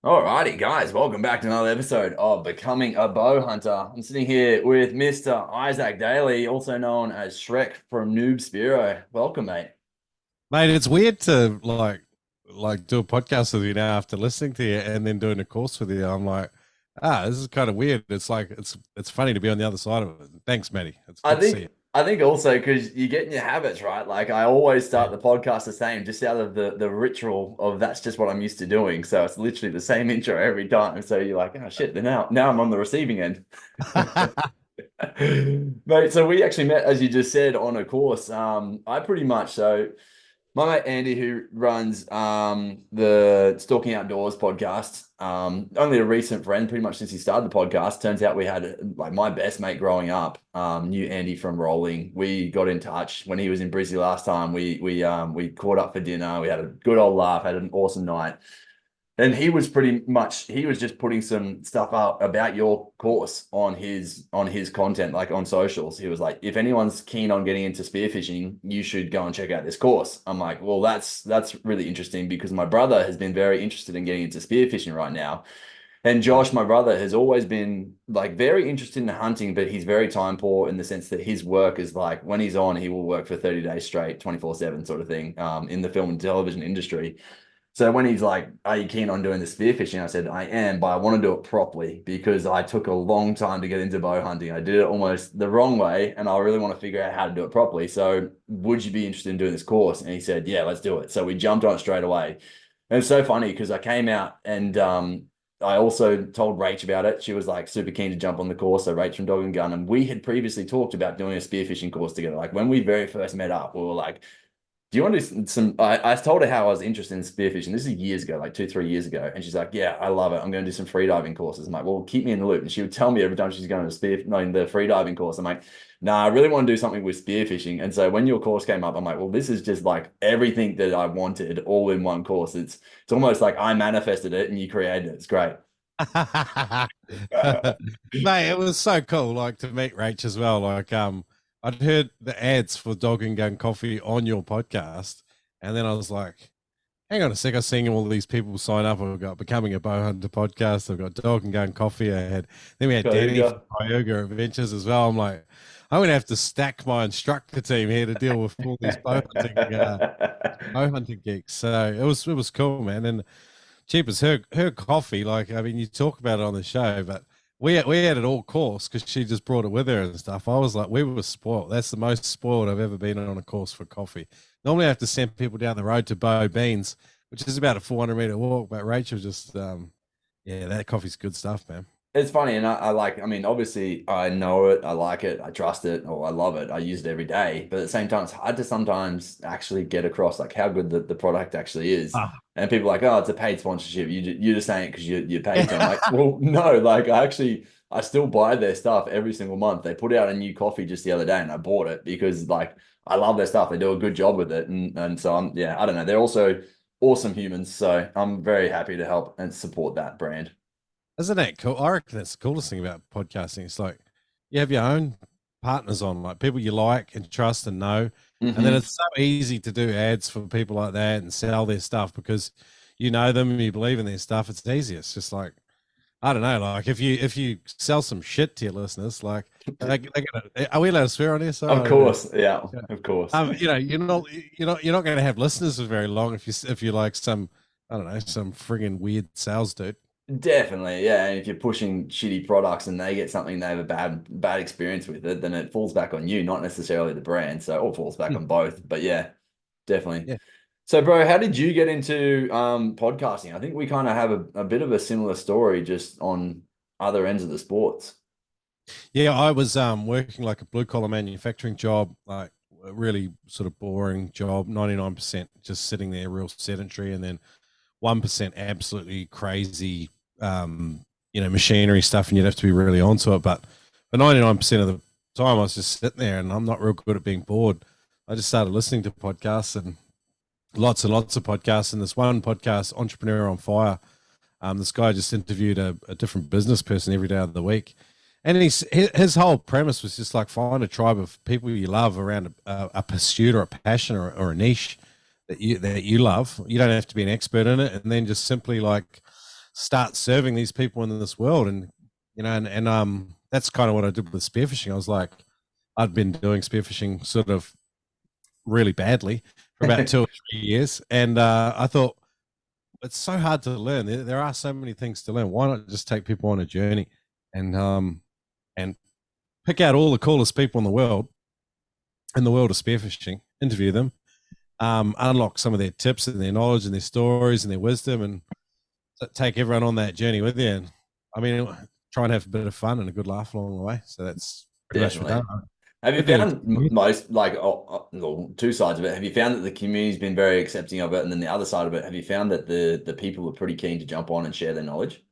Alrighty, guys, welcome back to another episode of Becoming a Bowhunter. I'm sitting here with Mr. Isaac Daly, also known as Shrek from Noob Spearo. Welcome, mate. Mate, it's weird to like do a podcast with you now after listening to you and then doing a course with you. I'm like, this is kind of weird. It's like it's funny to be on the other side of it. Thanks, Matty. It's I good to see think you. I think also because you get in your habits, right? Like I always start the podcast the same, just out of the ritual of that's just what I'm used to doing. So it's literally the same intro every time. So you're like, oh shit, then now I'm on the receiving end. Mate, so we actually met, as you just said, on a course. I pretty much so my mate Andy, who runs the Stalking Outdoors podcast, only a recent friend, pretty much since he started the podcast. Turns out we had like my best mate growing up, knew Andy from rolling. We got in touch when he was in Brizzy last time. We caught up for dinner. We had a good old laugh, had an awesome night. And he was just putting some stuff out about your course on his content, like on socials. He was like, if anyone's keen on getting into spearfishing, you should go and check out this course. I'm like, well, that's really interesting because my brother has been very interested in getting into spearfishing right now. And Josh, my brother, has always been like very interested in hunting, but he's very time poor in the sense that his work is like when he's on, he will work for 30 days straight, 24/7 sort of thing, in the film and television industry. So when he's like, are you keen on doing the spearfishing? I said, I am, but I want to do it properly because I took a long time to get into bow hunting. I did it almost the wrong way, and I really want to figure out how to do it properly. So would you be interested in doing this course? And he said, yeah, let's do it. So we jumped on it straight away. And it's so funny because I came out and I also told Rach about it. She was like super keen to jump on the course. So Rach from Dog and Gun, and we had previously talked about doing a spearfishing course together. Like when we very first met up, we were like, do you want to do some? I told her how I was interested in spearfishing. This is years ago, like 2, 3 years ago. And she's like, yeah, I love it. I'm going to do some freediving courses. I'm like, well, keep me in the loop. And she would tell me every time she's going to the freediving course. I'm like, nah, I really want to do something with spearfishing. And so when your course came up, I'm like, well, this is just like everything that I wanted all in one course. It's almost like I manifested it and you created it. It's great. Mate, it was so cool, like to meet Rach as well. Like, I'd heard the ads for Dog and Gun Coffee on your podcast, and then I was like, hang on a sec, I was seeing all these people sign up. I've got Becoming a Bowhunter podcast, I've got Dog and Gun Coffee. Then we had Danny from Yoga Adventures as well. I'm like, I'm gonna have to stack my instructor team here to deal with all these bow hunting geeks. So it was cool, man. And cheap as her coffee. Like, I mean, you talk about it on the show, but we had it all course because she just brought it with her and stuff. I was like, we were spoiled. That's the most spoiled I've ever been on a course for coffee. Normally, I have to send people down the road to Bow Beans, which is about a 400-meter walk. But Rachel just, yeah, that coffee's good stuff, man. It's funny, and I like, I mean, obviously, I know it, I like it, I trust it, or I love it, I use it every day. But at the same time, it's hard to sometimes actually get across like how good the product actually is. Ah. And people are like, oh, it's a paid sponsorship. You're just saying it because you're paid to. I'm like, well, no, like I still buy their stuff every single month. They put out a new coffee just the other day, and I bought it because like I love their stuff. They do a good job with it, and so yeah, I don't know. They're also awesome humans, so I'm very happy to help and support that brand. Isn't that cool? I reckon that's the coolest thing about podcasting. It's like you have your own partners on, like people you like and trust and know. And then Hmm. it's so easy to do ads for people like that and sell their stuff because you know them and you believe in their stuff. It's easy. It's just like, I don't know, like if you sell some shit to your listeners, like are we allowed to swear on here? Sorry, Of I don't know. course, yeah, Yeah. of course. You're not going to have listeners for very long if you like some, I don't know, some friggin' weird sales dude. Definitely, yeah. And if you're pushing shitty products and they get something they have a bad experience with it, then it falls back on you, not necessarily the brand. So it falls back Hmm. on both. But yeah, definitely. Yeah. So, bro, how did you get into podcasting? I think we kind of have a bit of a similar story, just on other ends of the sports. Yeah, I was working like a blue collar manufacturing job, like a really sort of boring job, 99% just sitting there real sedentary, and then 1% absolutely crazy machinery stuff, and you'd have to be really onto it. But 99% of the time I was just sitting there and I'm not real good at being bored. I just started listening to podcasts and lots of podcasts, and this one podcast, Entrepreneur on Fire. This guy just interviewed a different business person every day of the week, and his whole premise was just like find a tribe of people you love around a pursuit or a passion or a niche that you love. You don't have to be an expert in it, and then just simply like start serving these people in this world. And and that's kind of what I did with spearfishing. I was like, I'd been doing spearfishing sort of really badly for about 2 or 3 years, and I thought it's so hard to learn. There are so many things to learn. Why not just take people on a journey and pick out all the coolest people in the world of spearfishing, interview them, unlock some of their tips and their knowledge and their stories and their wisdom, and take everyone on that journey with you. And I mean, try and have a bit of fun and a good laugh along the way. So that's pretty much what I've done. Have you found most, like, two sides of it? Have you found that the community's been very accepting of it? And then the other side of it, have you found that the people are pretty keen to jump on and share their knowledge?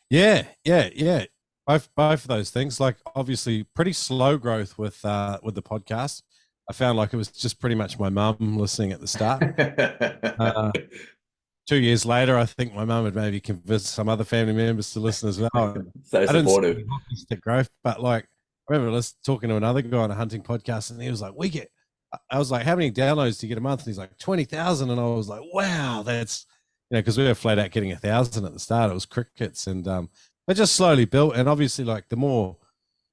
Yeah. Both of those things. Like, obviously pretty slow growth with the podcast. I found like it was just pretty much my mum listening at the start. 2 years later, I think my mum had maybe convinced some other family members to listen as well. So supportive. I didn't see growth, but like, I remember talking to another guy on a hunting podcast, and he was like, I was like, how many downloads do you get a month? And he's like, 20,000. And I was like, wow, that's, because we were flat out getting 1,000 at the start. It was crickets. And it just slowly built. And obviously, like, the more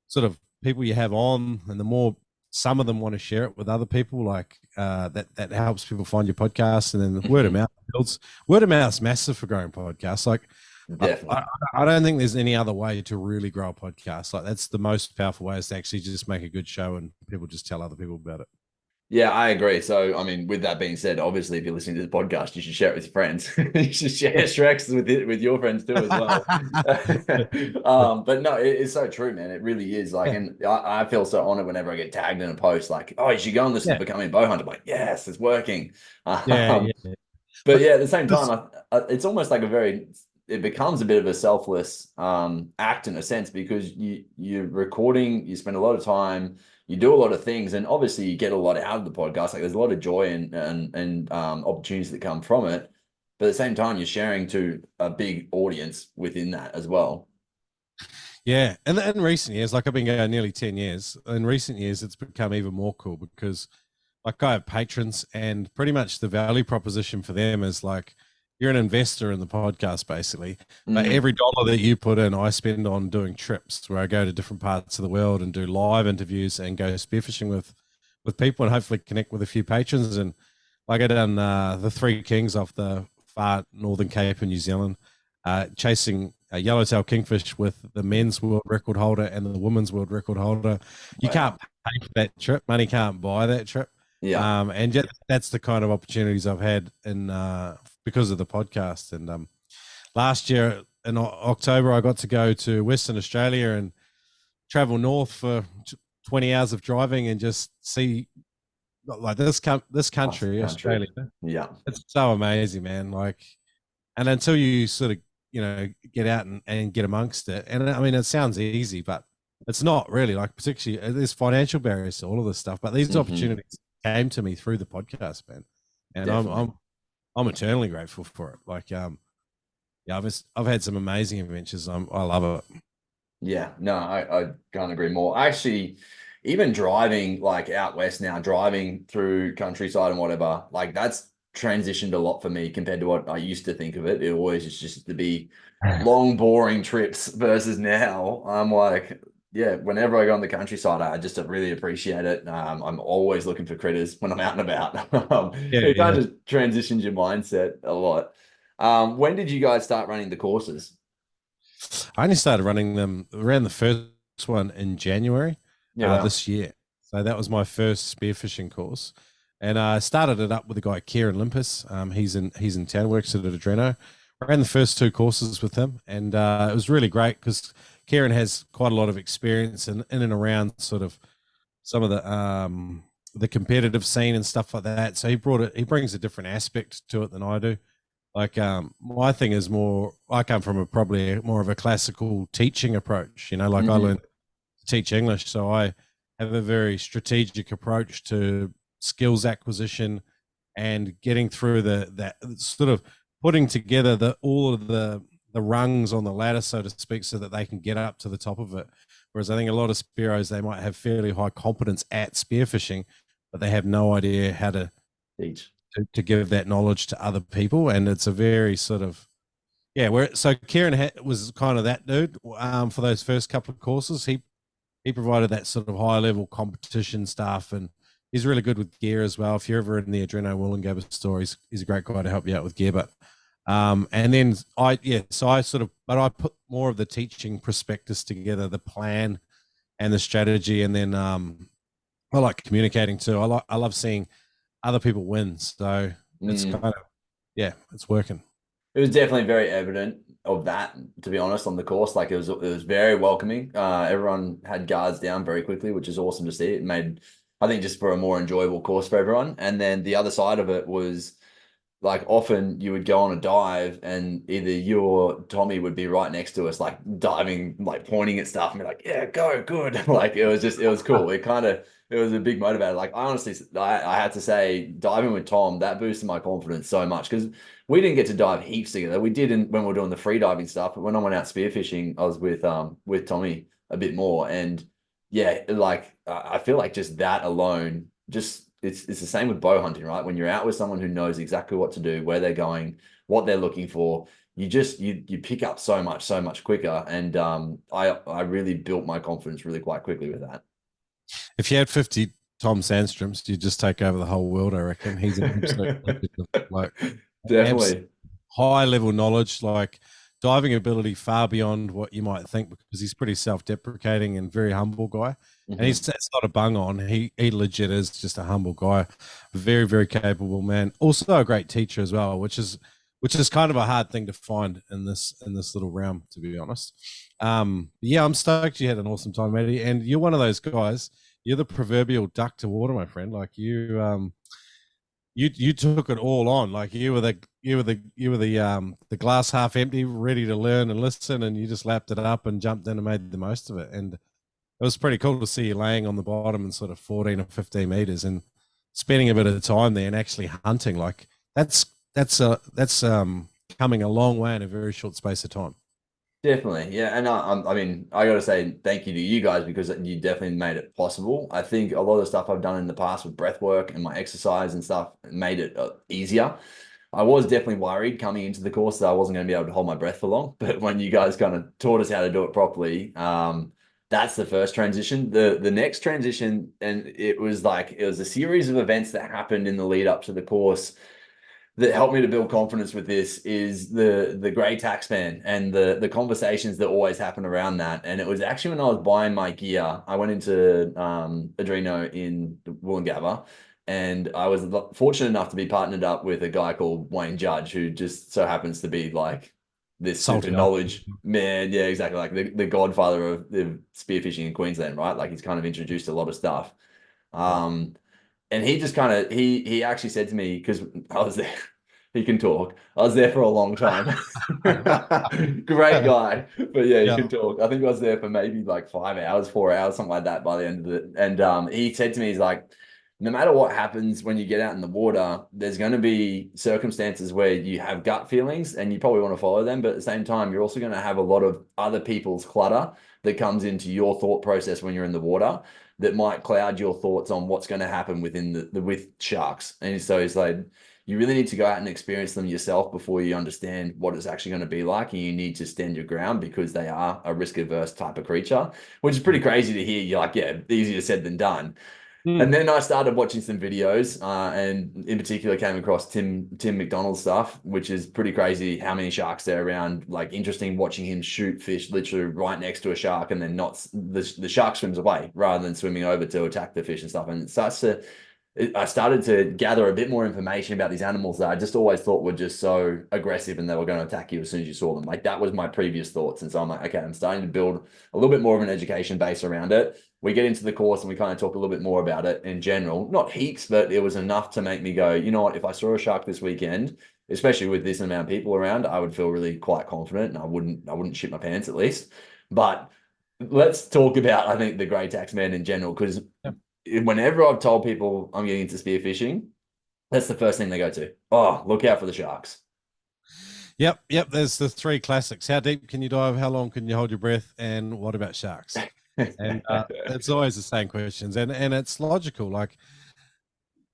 sort of people you have on, and the more some of them want to share it with other people, like that helps people find your podcast. And then the word of mouth builds. Word of mouth's massive for growing podcasts. Like, definitely. I don't think there's any other way to really grow a podcast. Like, that's the most powerful way, is to actually just make a good show and people just tell other people about it. Yeah, I agree. So, I mean, with that being said, obviously, if you're listening to this podcast, you should share it with your friends. You should share Shreks with your friends too as well. But no, it's so true, man. It really is. Like, and I feel so honored whenever I get tagged in a post, like, oh, you should go and listen to Becoming a Bowhunter. I'm like, yes, it's working. But yeah, at the same time, it's almost like it becomes a bit of a selfless act in a sense, because you're recording, you spend a lot of time, you do a lot of things, and obviously you get a lot out of the podcast. Like, there's a lot of joy and opportunities that come from it. But at the same time, you're sharing to a big audience within that as well. Yeah. And in recent years, like, I've been going nearly 10 years. In recent years, it's become even more cool, because like, I have patrons, and pretty much the value proposition for them is like, you're an investor in the podcast, basically. But every dollar that you put in, I spend on doing trips where I go to different parts of the world and do live interviews and go spearfishing with people, and hopefully connect with a few patrons. And like, I done the Three Kings off the far Northern Cape in New Zealand, chasing a yellowtail kingfish with the men's world record holder and the women's world record holder. You can't pay for that trip. Money can't buy that trip. Yeah. And that's the kind of opportunities I've had in because of the podcast. And last year in October, I got to go to Western Australia and travel north for 20 hours of driving and just see, like, this country, Australia. Yeah, it's so amazing, man. Like, and until you sort of get out and get amongst it, and I mean, it sounds easy, but it's not really. Like, particularly, there's financial barriers to all of this stuff, but these opportunities came to me through the podcast, man, and I'm eternally grateful for it. Like, I've had some amazing adventures. I love it. Yeah, no, I can't agree more. Actually, even driving, like, out west now, driving through countryside and whatever, like, that's transitioned a lot for me compared to what I used to think of it. It always just to be long, boring trips, versus now I'm like, yeah, whenever I go on the countryside, I just really appreciate it. I'm always looking for critters when I'm out and about. It kind of just transitions your mindset a lot. When did you guys start running the courses? I only started running them around the first one in January this year. So that was my first spearfishing course. And I started it up with a guy, Kieran Limpus. He's in town, works at Adreno. I ran the first two courses with him, and it was really great because Kieran has quite a lot of experience in and around sort of some of the competitive scene and stuff like that. So he brings a different aspect to it than I do. Like, my thing is more, I come from probably more of a classical teaching approach, like I learned to teach English. So I have a very strategic approach to skills acquisition and getting through that sort of putting together all of the rungs on the ladder, so to speak, so that they can get up to the top of it. Whereas I think a lot of spearos, they might have fairly high competence at spearfishing, but they have no idea how to teach, to give that knowledge to other people. And it's a very sort of, yeah, where so Kieran was kind of that dude for those first couple of courses. He provided that sort of high level competition stuff, and he's really good with gear as well. If you're ever in the Adreno Wollongabba store, he's a great guy to help you out with gear. But and then so I sort of, but I put more of the teaching prospectus together, the plan and the strategy, and then I like communicating too. I love seeing other people win. So it's kind of, yeah, it's working. It was definitely very evident of that, to be honest, on the course. Like it was very welcoming. Everyone had guards down very quickly, which is awesome to see. It made, I think, just for a more enjoyable course for everyone. And then the other side of it was, like, often you would go on a dive and either you or Tommy would be right next to us, like diving, like pointing at stuff and be like, yeah, go, good. Like it was cool. It was a big motivator. Like I honestly, I had to say, diving with Tom, that boosted my confidence so much, because we didn't get to dive heaps together. We did when we were doing the free diving stuff, but when I went out spearfishing, I was with Tommy a bit more. And yeah, like I feel like just that alone, just it's the same with bow hunting, right? When you're out with someone who knows exactly what to do, where they're going, what they're looking for, you pick up so much quicker. And I really built my confidence really quite quickly with that. If you had 50 Tom Sandstroms, you'd just take over the whole world, I reckon. He's an absolute like Definitely high level knowledge, like diving ability far beyond what you might think, because he's pretty self-deprecating and very humble guy. And it's not a bung on. He legit is just a humble guy, very, very capable man. Also a great teacher as well, which is kind of a hard thing to find in this little realm, to be honest. Yeah, I'm stoked you had an awesome time, Matty. And you're one of those guys. You're the proverbial duck to water, my friend. Like you took it all on. Like you were the glass half empty, ready to learn and listen, and you just lapped it up and jumped in and made the most of it. And it was pretty cool to see you laying on the bottom in sort of 14 or 15 meters and spending a bit of time there and actually hunting. Like that's coming a long way in a very short space of time. Definitely, yeah, and I mean, I got to say thank you to you guys, because you definitely made it possible. I think a lot of the stuff I've done in the past with breath work and my exercise and stuff made it easier. I was definitely worried coming into the course that I wasn't going to be able to hold my breath for long, but when you guys kind of taught us how to do it properly, that's the first transition. The next transition, and it was a series of events that happened in the lead up to the course that helped me to build confidence with this, is the grey tax man and the conversations that always happen around that. And it was actually when I was buying my gear, I went into Adreno in Wollongabba, and I was fortunate enough to be partnered up with a guy called Wayne Judge, who just so happens to be like this super knowledge man. Yeah, exactly. Like the godfather of the spearfishing in Queensland, right? Like he's kind of introduced a lot of stuff. And he just kind of he actually said to me, because I was there, he can talk. I was there for a long time. Great guy. But yeah, he can talk. I think I was there for maybe like 5 hours, 4 hours, something like that by the end of it. And he said to me, he's like, no matter what happens when you get out in the water, there's going to be circumstances where you have gut feelings and you probably want to follow them. But at the same time, you're also going to have a lot of other people's clutter that comes into your thought process when you're in the water, that might cloud your thoughts on what's going to happen within with sharks. And so he's like, you really need to go out and experience them yourself before you understand what it's actually going to be like. And you need to stand your ground, because they are a risk averse type of creature, which is pretty crazy to hear. You're like, yeah, easier said than done. And then I started watching some videos, and in particular came across Tim McDonald's stuff, which is pretty crazy how many sharks there around. Like interesting watching him shoot fish literally right next to a shark, and then not the shark swims away rather than swimming over to attack the fish and stuff. And it starts to I started to gather a bit more information about these animals that I just always thought were just so aggressive and they were going to attack you as soon as you saw them. Like that was my previous thoughts. And so I'm like, okay, I'm starting to build a little bit more of an education base around it. We get into the course and we kind of talk a little bit more about it in general, not heaps, but it was enough to make me go, you know what, if I saw a shark this weekend, especially with this amount of people around, I would feel really quite confident, and I wouldn't shit my pants at least. But let's talk about, I think, the grey tax man in general, because whenever I've told people I'm getting into spearfishing, that's the first thing they go to. Oh, look out for the sharks. Yep. There's the three classics. How deep can you dive? How long can you hold your breath? And what about sharks? And it's always the same questions, and it's logical. Like,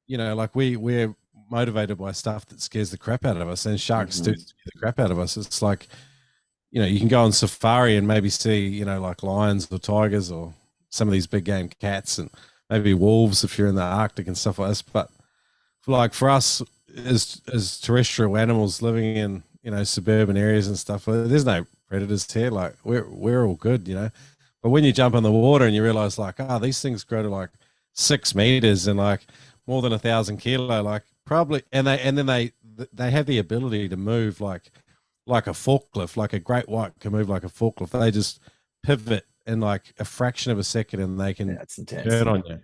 you know, like we're motivated by stuff that scares the crap out of us, and sharks do Mhm. scare the crap out of us. It's like, you can go on safari and maybe see, like lions or tigers or some of these big game cats, and maybe wolves if you're in the Arctic and stuff like this. But for us as terrestrial animals living in suburban areas and stuff, there's no predators here. Like we're all good. But when you jump in the water and you realize like, these things grow to like 6 meters and like more than 1,000 kilo, like probably, and then they have the ability to move like a forklift, like a great white can move like a forklift. They just pivot in like a fraction of a second and they can That's intense. turn on you.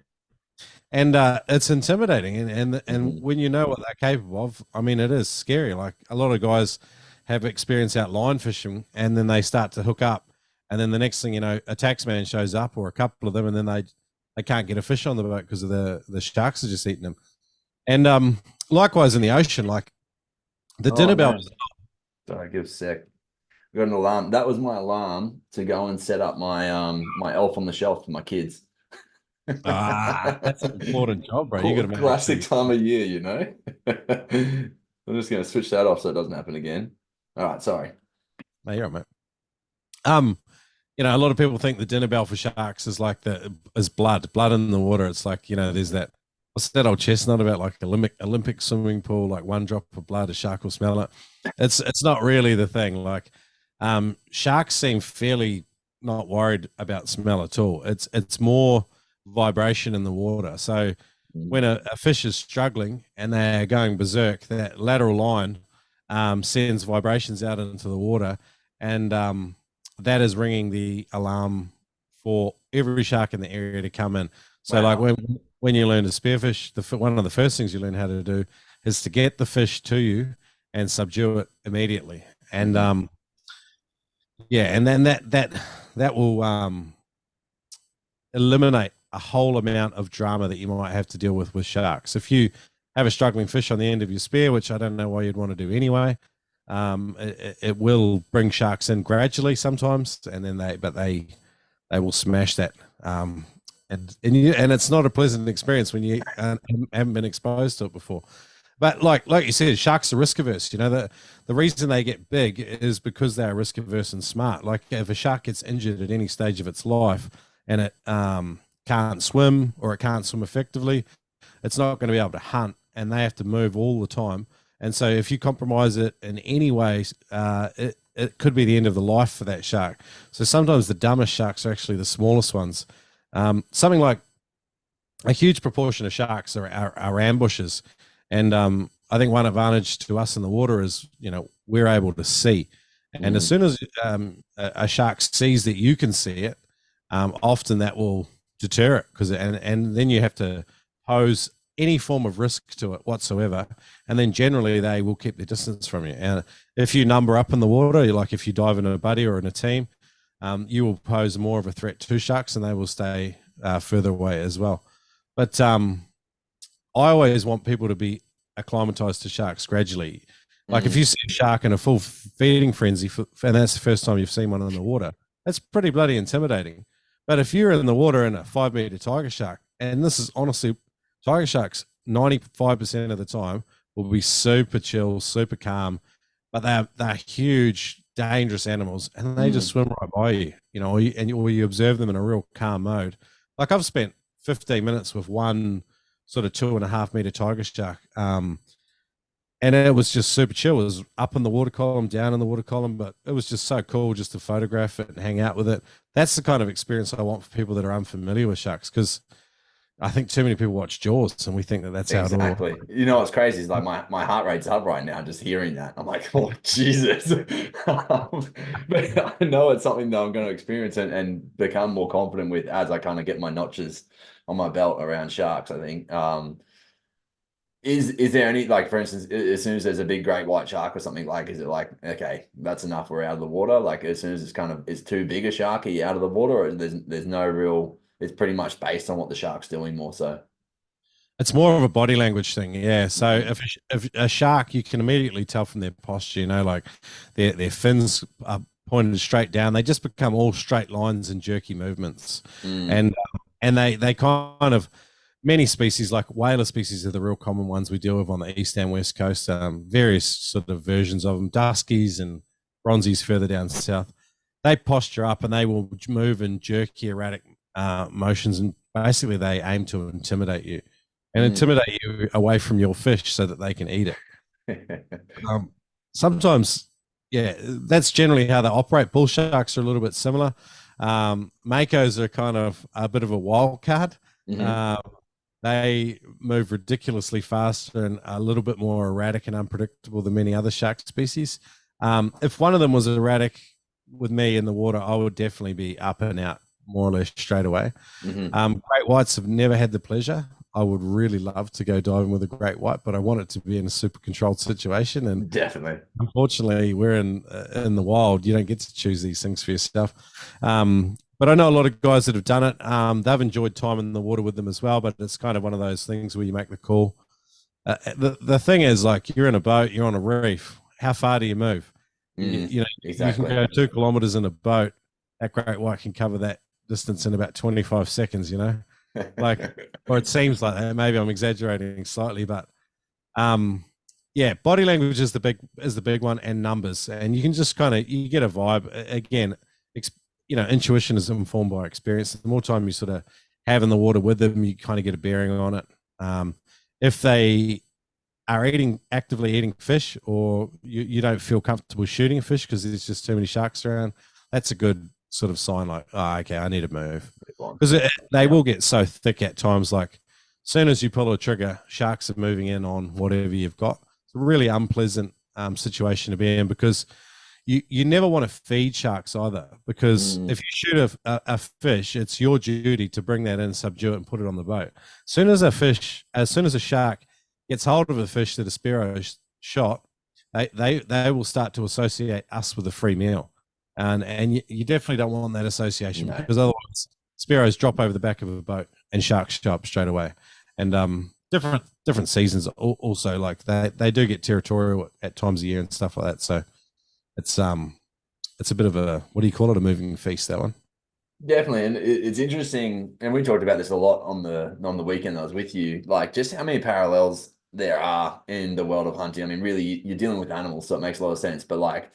And it's intimidating, and Mhm. when you know what they're capable of, I mean, it is scary. Like a lot of guys have experience out line fishing, and then they start to hook up, and then the next thing you know, a taxman shows up or a couple of them, and then they can't get a fish on the boat because of the sharks are just eating them. And likewise in the ocean, like the dinner bell. Man. Sorry, give a sec. I got an alarm. That was my alarm to go and set up my elf on the shelf for my kids. That's an important job, bro. You got to Classic time of year, I'm just gonna switch that off so it doesn't happen again. All right, sorry. No, you're right, mate. A lot of people think the dinner bell for sharks is like blood in the water. It's like, there's that, what's that old chestnut about, like Olympic swimming pool, like one drop of blood, a shark will smell it. It's not really the thing. Like, sharks seem fairly not worried about smell at all. It's more vibration in the water. So when a fish is struggling and they're going berserk, that lateral line sends vibrations out into the water, and that is ringing the alarm for every shark in the area to come in. So Wow. like when you learn to spearfish, one of the first things you learn how to do is to get the fish to you and subdue it immediately. And and then that will eliminate a whole amount of drama that you might have to deal with sharks. If you have a struggling fish on the end of your spear, which I don't know why you'd want to do anyway, it will bring sharks in gradually sometimes, and then they will smash that. And it's not a pleasant experience when you haven't been exposed to it before. But like you said, sharks are risk averse. The reason they get big is because they are risk averse and smart. Like if a shark gets injured at any stage of its life and it can't swim, or it can't swim effectively, it's not going to be able to hunt, and they have to move all the time. And so if you compromise it in any way, it could be the end of the life for that shark. So sometimes the dumbest sharks are actually the smallest ones. Something like a huge proportion of sharks are ambushes. And I think one advantage to us in the water is, we're able to see. And as soon as a shark sees that you can see it, often that will deter it, and then you have to pose any form of risk to it whatsoever, and then generally they will keep their distance from you. And if you number up in the water, like if you dive in a buddy or in a team, you will pose more of a threat to sharks, and they will stay further away as well. But I always want people to be acclimatized to sharks gradually. Like if you see a shark in a full feeding frenzy, and that's the first time you've seen one in the water, that's pretty bloody intimidating. But if you're in the water in a 5-meter tiger shark, and this is honestly, tiger sharks 95% of the time will be super chill, super calm, but they're huge, dangerous animals, and they just swim right by you, or you observe them in a real calm mode. Like I've spent 15 minutes with one sort of 2.5-meter tiger shark, and it was just super chill. It was up in the water column, down in the water column, but it was just so cool just to photograph it and hang out with it. That's the kind of experience I want for people that are unfamiliar with sharks, because I think too many people watch Jaws and we think that's how it all. Exactly. What's crazy is like my heart rate's up right now just hearing that. I'm like, oh Jesus. But I know it's something that I'm going to experience and become more confident with as I kind of get my notches on my belt around sharks, I think. Is there any, like, for instance, as soon as there's a big great white shark or something, like, is it like, okay, that's enough, we're out of the water? Like as soon as it's too big a shark, are you out of the water, or there's no real, it's pretty much based on what the shark's doing more so? It's more of a body language thing, yeah. So if a shark, you can immediately tell from their posture, like their fins are pointed straight down. They just become all straight lines and jerky movements, and they kind of, many species, like whaler species, are the real common ones we deal with on the east and west coast. Various sort of versions of them, duskies and bronzies further down south. They posture up and they will move in jerky, erratic motions, and basically they aim to intimidate you and intimidate you away from your fish so that they can eat it. Sometimes, yeah, that's generally how they operate. Bull sharks are a little bit similar. Makos are kind of a bit of a wild card. They move ridiculously faster and a little bit more erratic and unpredictable than many other shark species. If one of them was erratic with me in the water, I would definitely be up and out more or less straight away. Great whites have never had the pleasure. I would really love to go diving with a great white, but I want it to be in a super controlled situation. And definitely, unfortunately, we're in the wild. You don't get to choose these things for yourself. But I know a lot of guys that have done it. They've enjoyed time in the water with them as well. But it's kind of one of those things where you make the call. The thing is, like, you're in a boat, you're on a reef. How far do you move? You know, exactly. You can go 2 kilometers in a boat. That great white can cover that distance in about 25 seconds. You know. Like, or it seems like that. Maybe I'm exaggerating slightly, but yeah, body language is the big one, and numbers, and you can just kind of, you get a vibe. Again, intuition is informed by experience. The more time you sort of have in the water with them, you kind of get a bearing on it. If they are actively eating fish, or you don't feel comfortable shooting a fish because there's just too many sharks around, that's a good sort of sign, like, oh, okay, I need to move, because they will get so thick at times. Like, as soon as you pull a trigger, sharks are moving in on whatever you've got. It's a really unpleasant situation to be in, because you never want to feed sharks either, because if you shoot a fish, it's your duty to bring that in, subdue it, and put it on the boat. As soon as a shark gets hold of a fish that a Spearo shot, they will start to associate us with a free meal. And you definitely don't want that association, because otherwise Spearos drop over the back of a boat and sharks show up straight away. And different seasons also, like, they do get territorial at times of year and stuff like that. So it's a bit of a, what do you call it, a moving feast, that one. Definitely, and it's interesting, and we talked about this a lot on the weekend I was with you, like, just how many parallels there are in the world of hunting. I mean, really, you're dealing with animals, so it makes a lot of sense. But, like,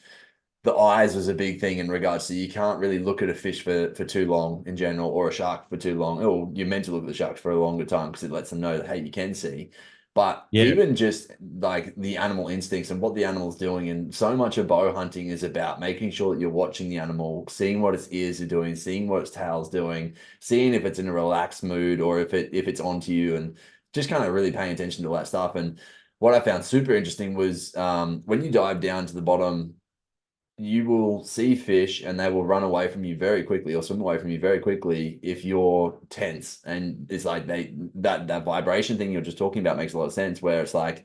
the eyes was a big thing in regards to, you can't really look at a fish for too long in general, or a shark for too long. Or you're meant to look at the sharks for a longer time, because it lets them know that, hey, you can see. But even just like the animal instincts and what the animal's doing, and so much of bow hunting is about making sure that you're watching the animal, seeing what its ears are doing, seeing what its tail's doing, seeing if it's in a relaxed mood or if it's onto you, and just kind of really paying attention to all that stuff. And what I found super interesting was when you dive down to the bottom, you will see fish and they will run away from you very quickly, or swim away from you very quickly, if you're tense. And it's like that vibration thing you're just talking about makes a lot of sense, where it's like,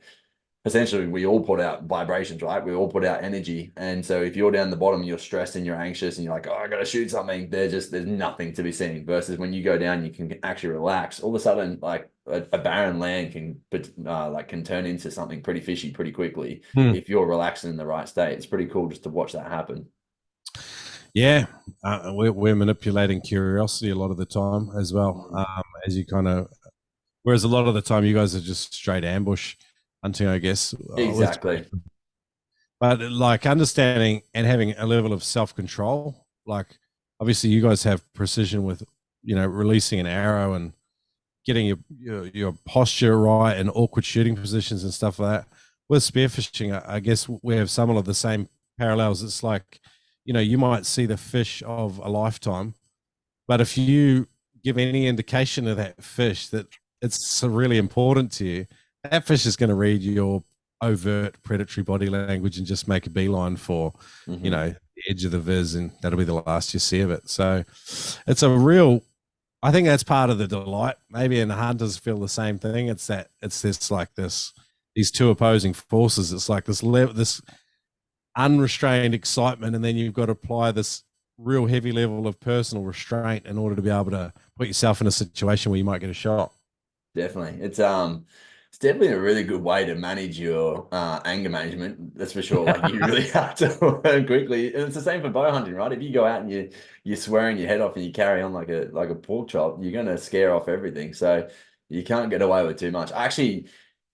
essentially, we all put out vibrations, right? We all put out energy. And so if you're down the bottom, you're stressed and you're anxious and you're like, oh, I got to shoot something, there's nothing to be seen. Versus when you go down, you can actually relax. All of a sudden, like, a barren land can turn into something pretty fishy pretty quickly if you're relaxing in the right state. It's pretty cool just to watch that happen. Yeah, we're manipulating curiosity a lot of the time as well, as you kind of, whereas a lot of the time you guys are just straight ambush hunting, I guess. Exactly. But, like, understanding and having a level of self-control, like, obviously you guys have precision with, releasing an arrow and getting your posture right and awkward shooting positions and stuff like that. With spearfishing, I guess we have some of the same parallels. It's like, you might see the fish of a lifetime, but if you give any indication of that fish that it's really important to you, that fish is going to read your overt predatory body language and just make a beeline for, the edge of the viz, and that'll be the last you see of it. So it's a real, I think that's part of the delight. Maybe, and hunters feel the same thing. It's these two opposing forces. It's like this unrestrained excitement, and then you've got to apply this real heavy level of personal restraint in order to be able to put yourself in a situation where you might get a shot. Definitely. It's definitely a really good way to manage your anger management. That's for sure. Like, you really have to learn quickly. And it's the same for bow hunting, right? If you go out and you're swearing your head off and you carry on like a pork chop, you're gonna scare off everything. So You can't get away with too much. Actually,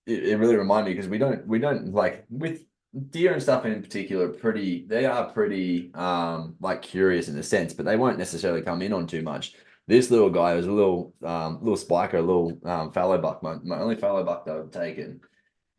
it really reminded me because we don't like with deer and stuff in particular. They are pretty like curious in a sense, but they won't necessarily come in on too much. This little guy was a little spiker, a little fallow buck. My only fallow buck that I've taken.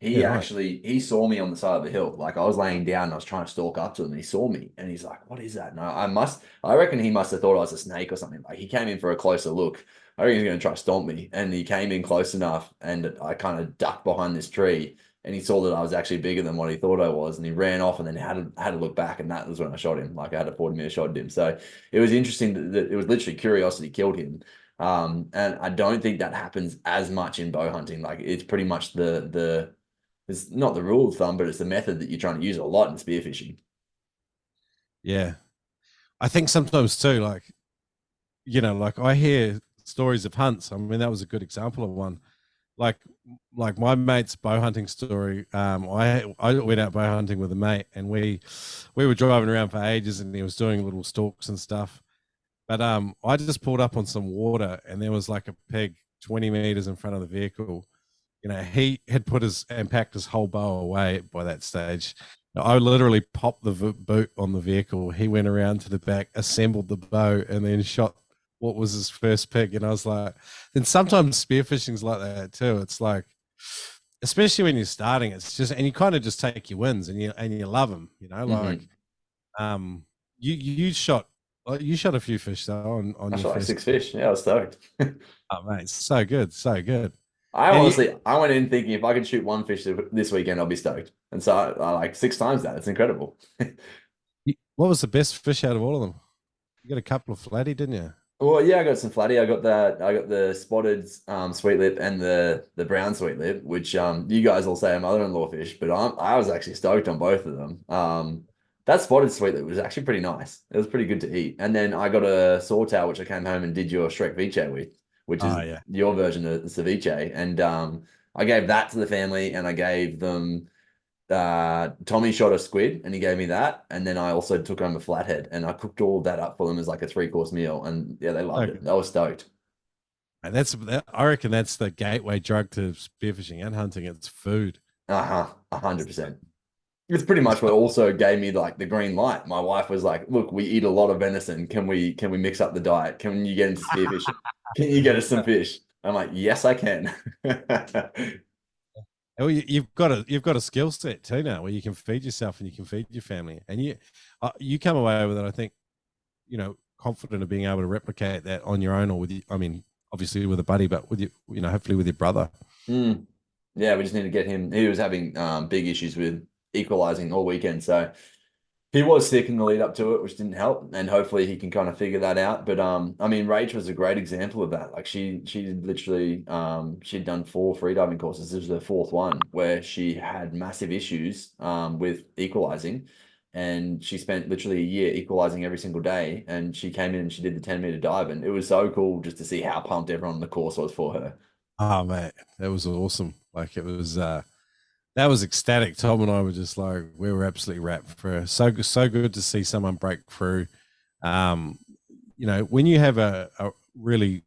Yeah, He nice. actually he saw me on the side of the hill. Like I was laying down and I was trying to stalk up to him. And he saw me and he's like, "What is that?" And I reckon he must have thought I was a snake or something. Like he came in for a closer look. I reckon he's going to try to stomp me. And he came in close enough and I kind of ducked behind this tree and he saw that I was actually bigger than what he thought I was. And he ran off and then had to look back. And that was when I shot him. Like I had a 40-meter shot at him. So it was interesting that it was literally curiosity killed him. And I don't think that happens as much in bow hunting. Like it's pretty much the it's not the rule of thumb, but it's the method that you're trying to use a lot in spearfishing. Yeah. I think sometimes too, like, like I hear stories of hunts. I mean, that was a good example of one. Like, like my mate's bow hunting story. I went out bow hunting with a mate, and we were driving around for ages, and he was doing little stalks and stuff. But I just pulled up on some water, and there was like a pig 20 meters in front of the vehicle. He had put his and packed his whole bow away by that stage. I literally popped the boot on the vehicle. He went around to the back, assembled the bow, and then shot what was his first pig. And I was like, then sometimes spearfishing's like that too. It's like, especially when you're starting, it's just, and you kind of just take your wins and you love them, like, you shot, you shot a few fish though on I your shot like first. 6 fish. Yeah, I was stoked. Oh mate, so good, so good. I And honestly, I went in thinking if I could shoot one fish this weekend, I'll be stoked. And so I like 6 times that. It's incredible. what was the best fish out of all of them? You got a couple of flatty, didn't you? Well, yeah, I got some flatty. I got the spotted sweet lip and the brown sweet lip, which you guys all say are mother-in-law fish, but I was actually stoked on both of them. That spotted sweet lip was actually pretty nice. It was pretty good to eat. And then I got a swordtail, which I came home and did your Shrek Viche with, which is Oh yeah. your version of the ceviche. And I gave that to the family, and I gave them Tommy shot a squid and he gave me that. And then I also took home a flathead and I cooked all of that up for them as like a 3-course meal. And yeah, they loved it. I was stoked. And I reckon that's the gateway drug to spearfishing and hunting. It's food. 100%. It's pretty much what also gave me like the green light. My wife was like, "Look, we eat a lot of venison. Can we mix up the diet? Can you get into spearfishing? Can you get us some fish?" I'm like, "Yes, I can." Well, you've got a skill set too now where you can feed yourself and you can feed your family, and you come away with it. I think, confident of being able to replicate that on your own or with you. I mean, obviously with a buddy, but with you, hopefully with your brother. Mm. Yeah, we just need to get him. He was having big issues with equalizing all weekend, so he was sick in the lead up to it, which didn't help. And hopefully he can kind of figure that out. But I mean, Rach was a great example of that. Like she literally she'd done 4 freediving courses. This was her 4th one where she had massive issues with equalizing. And she spent literally a year equalizing every single day. And she came in and she did the 10-meter dive. And it was so cool just to see how pumped everyone on the course was for her. Oh man, that was awesome. Like it was that was ecstatic. Tom and I were just like, we were absolutely wrapped for her. So good to see someone break through. When you have a really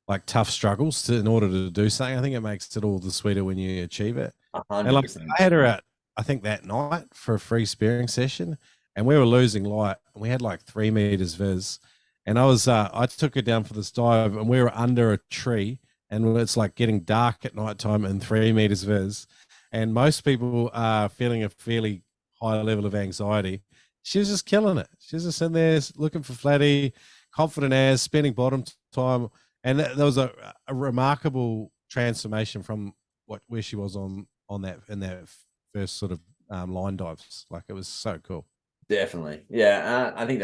like tough struggles in order to do something, I think it makes it all the sweeter when you achieve it. And like 100%. I had her out, I think that night for a free spearing session, and we were losing light, and we had like 3 meters viz. And I took her down for this dive, and we were under a tree, and it's like getting dark at night time and 3 meters viz. And most people are feeling a fairly high level of anxiety. She was just killing it. She was just in there looking for flatty, confident as, spending bottom time. And there was a remarkable transformation from where she was on that in that first sort of line dives. Like it was so cool. Definitely. Yeah. I think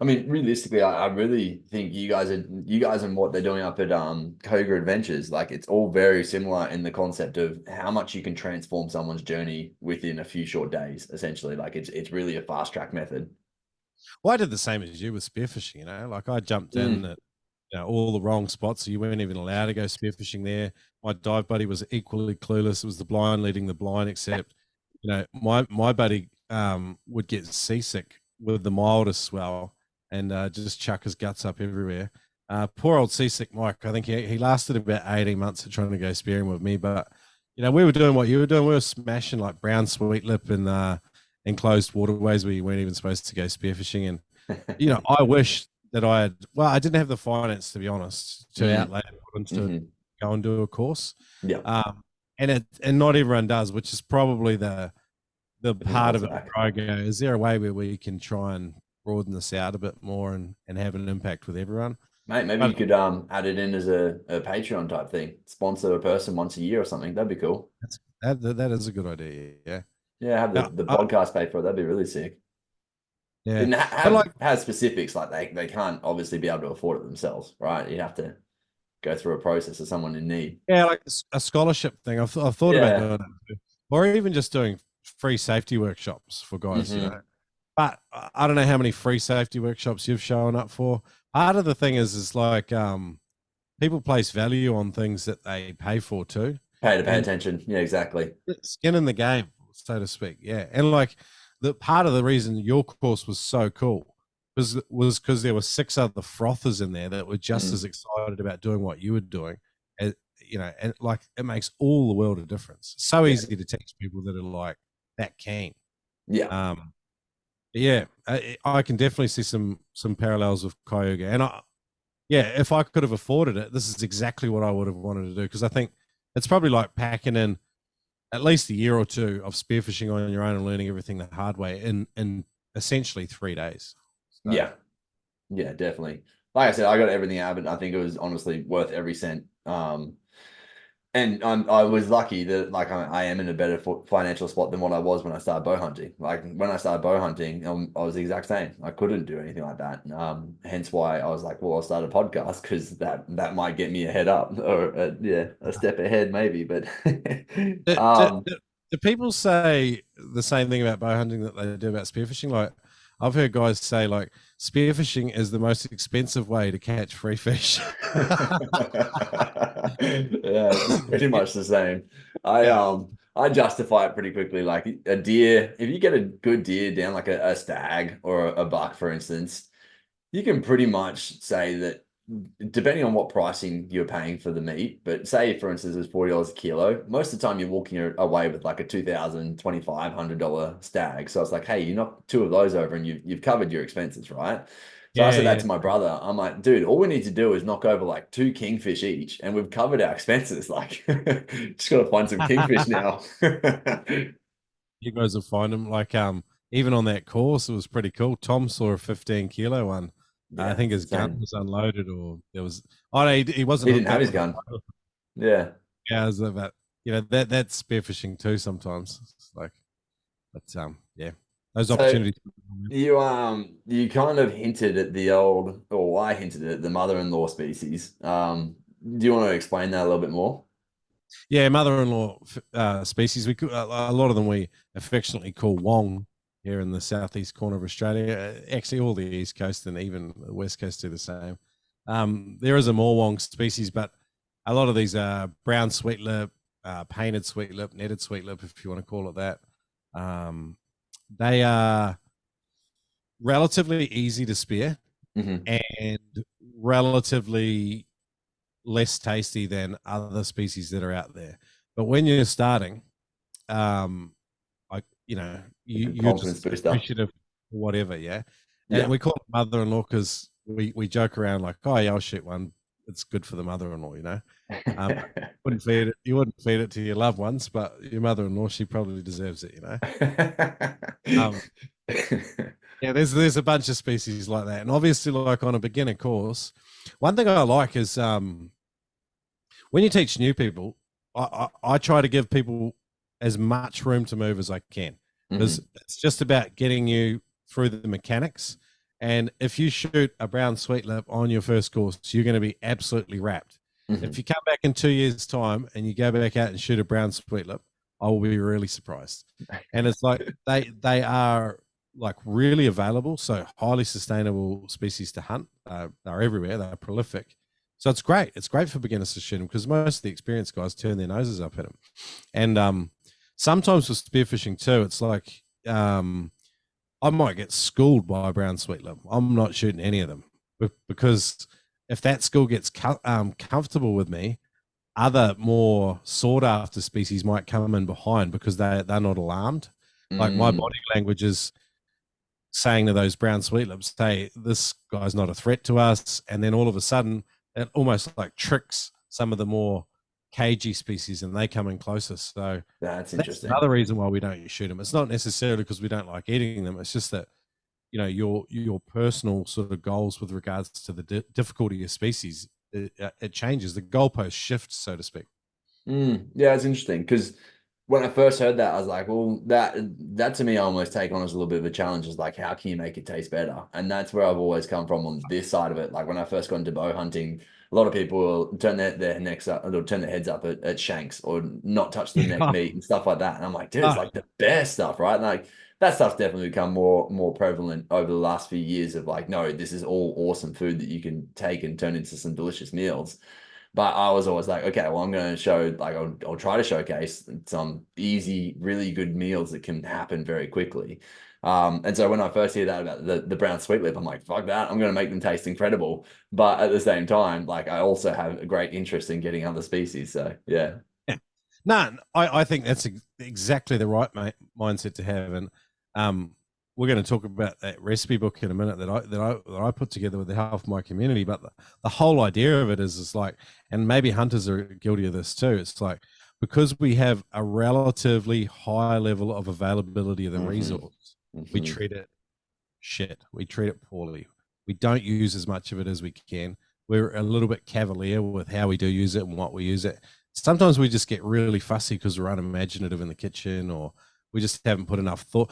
I mean, realistically, I really think you guys and what they're doing up at Koga Adventures, like it's all very similar in the concept of how much you can transform someone's journey within a few short days, essentially. Like it's really a fast track method. Well, I did the same as you with spearfishing, like I jumped in at all the wrong spots, so you weren't even allowed to go spearfishing there. My dive buddy was equally clueless. It was the blind leading the blind, except my buddy would get seasick with the mildest swell and just chuck his guts up everywhere. Poor old seasick Mike. I think he lasted about 18 months of trying to go spearing with me, but we were doing what you were doing. We were smashing like brown sweet lip in enclosed waterways where you weren't even supposed to go spearfishing. And I wish that I didn't have the finance, to be honest, to outlay to go and do a course. Yeah. And not everyone does, which is probably the part of it. I go, is there a way where we can try and broaden this out a bit more and have an impact with everyone? Mate, maybe you could add it in as a Patreon type thing. Sponsor a person once a year or something. That'd be cool. That is a good idea. Yeah. Yeah, have the podcast pay for it. That'd be really sick. Yeah. And have specifics, like they can't obviously be able to afford it themselves, right? You have to go through a process of someone in need. Yeah, like a scholarship thing. I've thought about doing it, or even just doing free safety workshops for guys, But I don't know how many free safety workshops you've shown up for. Part of the thing is like people place value on things that they pay for too. Pay attention. Yeah, exactly. Skin in the game, so to speak. Yeah, and like the part of the reason your course was so cool was because there were 6 other frothers in there that were just as excited about doing what you were doing, and like it makes all the world of difference. It's so easy to teach people that are like that keen. Yeah. Yeah, I can definitely see some parallels with Cayuga, and if I could have afforded it, this is exactly what I would have wanted to do, because I think it's probably like packing in at least a year or 2 of spearfishing on your own and learning everything the hard way in essentially 3 days. So. Yeah, definitely. Like I said, I got everything out of it. I think it was honestly worth every cent. And I was lucky that like I am in a better financial spot than what I was when I started bow hunting. Like when I started bow hunting, I was the exact same. I couldn't do anything like that. Hence why I was like, well, I'll start a podcast, because that might get me a head up, or a step ahead maybe. But do people say the same thing about bow hunting that they do about spearfishing? Like I've heard guys say like spearfishing is the most expensive way to catch free fish. Yeah, it's pretty much the same. I justify it pretty quickly. Like a deer, if you get a good deer down, like a stag or a buck, for instance, you can pretty much say that, depending on what pricing you're paying for the meat, but say for instance it's $40 a kilo, most of the time you're walking away with like a $2,000, $2,500 stag. So it's like, hey, you knock 2 of those over and you've covered your expenses, right? So I said that to my brother. I'm like, dude, all we need to do is knock over like 2 kingfish each, and we've covered our expenses. Like, just gotta find some kingfish now. You guys will find them. Like even on that course, it was pretty cool. Tom saw a 15-kilo one. Yeah, I think his gun was unloaded, or there was. Oh, no, he wasn't. He didn't have his gun. Yeah. Yeah, it was about that's spearfishing too sometimes. It's like, but yeah, those opportunities. You kind of hinted at I hinted at the mother-in-law species. Do you want to explain that a little bit more? Yeah, mother-in-law species. We a lot of them we affectionately call wong here in the southeast corner of Australia. Actually, all the east coast and even the west coast do the same. There is a more wong species, but a lot of these are brown sweetlip, painted sweetlip, netted sweetlip, if you want to call it that. They are relatively easy to spear and relatively less tasty than other species that are out there. But when you're starting, you're just appreciative of whatever, yeah. And we call it mother-in-law because we joke around like, oh yeah, I'll shoot one. It's good for the mother-in-law, You wouldn't feed it to your loved ones, but your mother-in-law, she probably deserves it, Yeah, there's a bunch of species like that, and obviously, like on a beginner course, one thing I like is when you teach new people, I try to give people as much room to move as I can, because it's just about getting you through the mechanics. And if you shoot a brown sweetlip on your first course, you're going to be absolutely wrapped. If you come back in 2 years' time and you go back out and shoot a brown sweetlip, I will be really surprised. And it's like they are like really available, so highly sustainable species to hunt. They're everywhere. They're prolific. So it's great. It's great for beginners to shoot them, because most of the experienced guys turn their noses up at them. And sometimes with spearfishing too, it's like I might get schooled by a brown sweetlip. I'm not shooting any of them because if that school gets comfortable with me, other more sought after species might come in behind because they're not alarmed. Like my Mm, body language is saying to those brown sweetlips, hey, this guy's not a threat to us. And then all of a sudden, it almost like tricks some of the more cagey species and they come in closer. So that's that's interesting. another reason why we don't shoot them. It's not necessarily because we don't like eating them. It's just that, you know, your personal sort of goals with regards to the difficulty of species, it changes. The goalpost shifts, so to speak. Yeah, it's interesting because when I first heard that, I was like, well, that to me I almost take on as a little bit of a challenge. Is like, how can you make it taste better? And that's where I've always come from on this side of it. Like when I first got into bow hunting, a lot of people will turn their necks up, they'll turn their heads up at shanks or not touch the neck Yeah. meat and stuff like that. And I'm like, dude, it's Ah, like the best stuff, right? And like that stuff's definitely become more prevalent over the last few years of like, no, this is all awesome food that you can take and turn into some delicious meals. But I was always like, okay, well, I'm going to show, like, I'll try to showcase some easy, really good meals that can happen very quickly. And so when I first hear that about the brown sweet lip, I'm like, fuck that, I'm going to make them taste incredible. But at the same time, like, I also have a great interest in getting other species. So, yeah. yeah. No, I think that's exactly the right mindset to have. And we're going to talk about that recipe book in a minute that I put together with the help of my community. But the whole idea of it is like, and maybe hunters are guilty of this too. It's like because we have a relatively high level of availability of the resource, we treat it shit. We treat it poorly. We don't use as much of it as we can. We're a little bit cavalier with how we do use it and what we use it. Sometimes we just get really fussy because we're unimaginative in the kitchen, or we just haven't put enough thought.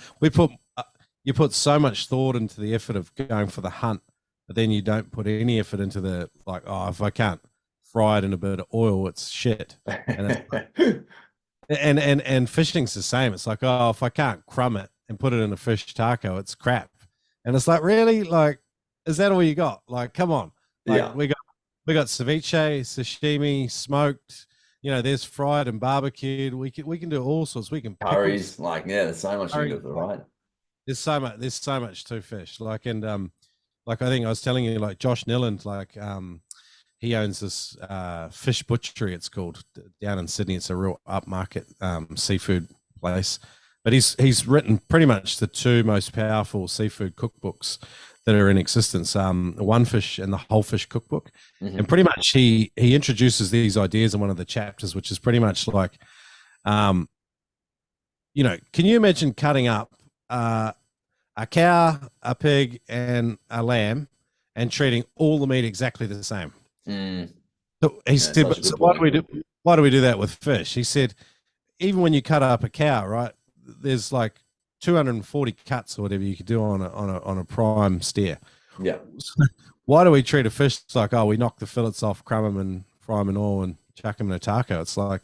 You put so much thought into the effort of going for the hunt, but then you don't put any effort into the like. Oh, if I can't fry it in a bit of oil, it's shit. And it's, and fishing's the same. It's like, oh, if I can't crumb it and put it in a fish taco, it's crap. And it's like, really? Like, is that all you got? Like, come on. Like Yeah. we got ceviche, sashimi, smoked, you know, there's fried and barbecued. We can do all sorts. We can pickle Curries, like, yeah, there's so much you can do curry. with the Like, right. there's so much to fish. Like like I think I was telling you, like Josh Nilland, like he owns this fish butchery, it's called, down in Sydney. It's a real upmarket seafood place. But he's written pretty much the two most powerful seafood cookbooks that are in existence, One Fish and the Whole Fish Cookbook. And Hmm. pretty much he introduces these ideas in one of the chapters, which is pretty much like, um, you know, can you imagine cutting up a cow, a pig, and a lamb and treating all the meat exactly the same? Mm, So he yeah, said, such a but good so why do point. we do why do we do that with fish? He said, even when you cut up a cow, right? There's like 240 cuts or whatever you could do on a prime steer. Yeah. Why do we treat a fish like, oh, we knock the fillets off, crumb them and fry them in oil and chuck them in a taco? It's like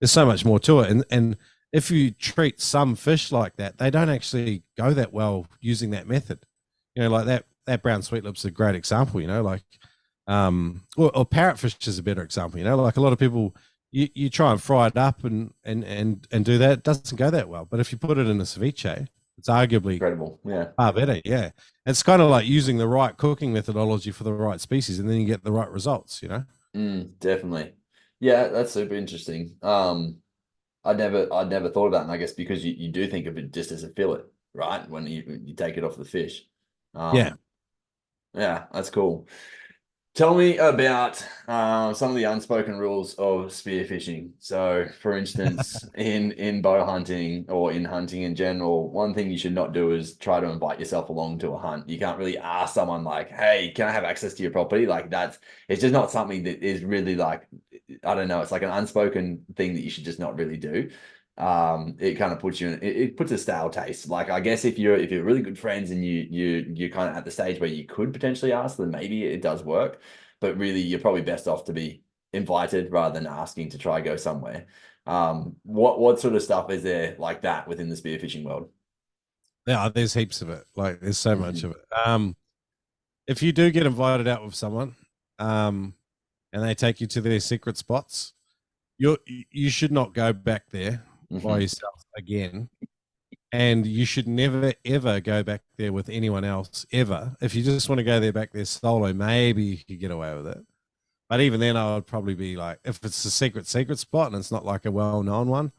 there's so much more to it. And if you treat some fish like that, they don't actually go that well using that method. You know, like that brown sweetlip's a great example, you know, like or parrotfish is a better example, you know, like a lot of people you try and fry it up and do that, it doesn't go that well. But if you put it in a ceviche, it's arguably Incredible. Yeah. far better. Yeah. It's kind of like using the right cooking methodology for the right species, and then you get the right results, you know? Definitely. Yeah, that's super interesting. I'd never thought of that, and I guess because you do think of it just as a fillet, right? When you take it off the fish. Yeah. Um, yeah, that's cool. Tell me about some of the unspoken rules of spearfishing. So, for instance, in bow hunting or in hunting in general, one thing you should not do is try to invite yourself along to a hunt. You can't really ask someone like, "Hey, can I have access to your property?" Like it's just not something that is really like, I don't know. It's like an unspoken thing that you should just not really do. It kind of puts you in, it puts a stale taste. Like I guess if you're really good friends and you're kind of at the stage where you could potentially ask, then maybe it does work. But really, you're probably best off to be invited rather than asking to try go somewhere. What sort of stuff is there like that within the spearfishing world? Yeah, there's heaps of it. Like there's so much Hmm. of it. If you do get invited out with someone, and they take you to their secret spots, you should not go back there by Hmm. yourself again and you should never ever go back there with anyone else ever. If you just want to go there back there solo, maybe you could get away with it. But even then, I would probably be like, if it's a secret spot and it's not like a well-known one,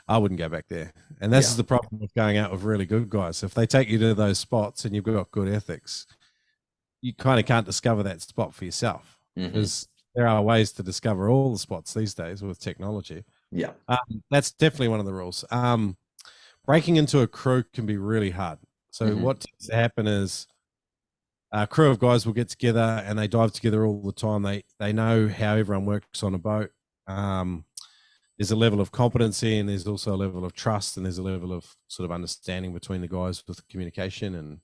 I wouldn't go back there. And this is the problem with going out with really good guys. If they take you to those spots and you've got good ethics, you kind of can't discover that spot for yourself, because there are ways to discover all the spots these days with technology. Yeah. That's definitely one of the rules. Breaking into a crew can be really hard. So what tends to happen is a crew of guys will get together and they dive together all the time. They know how everyone works on a boat. There's a level of competency, and there's also a level of trust, and there's a level of sort of understanding between the guys with communication, and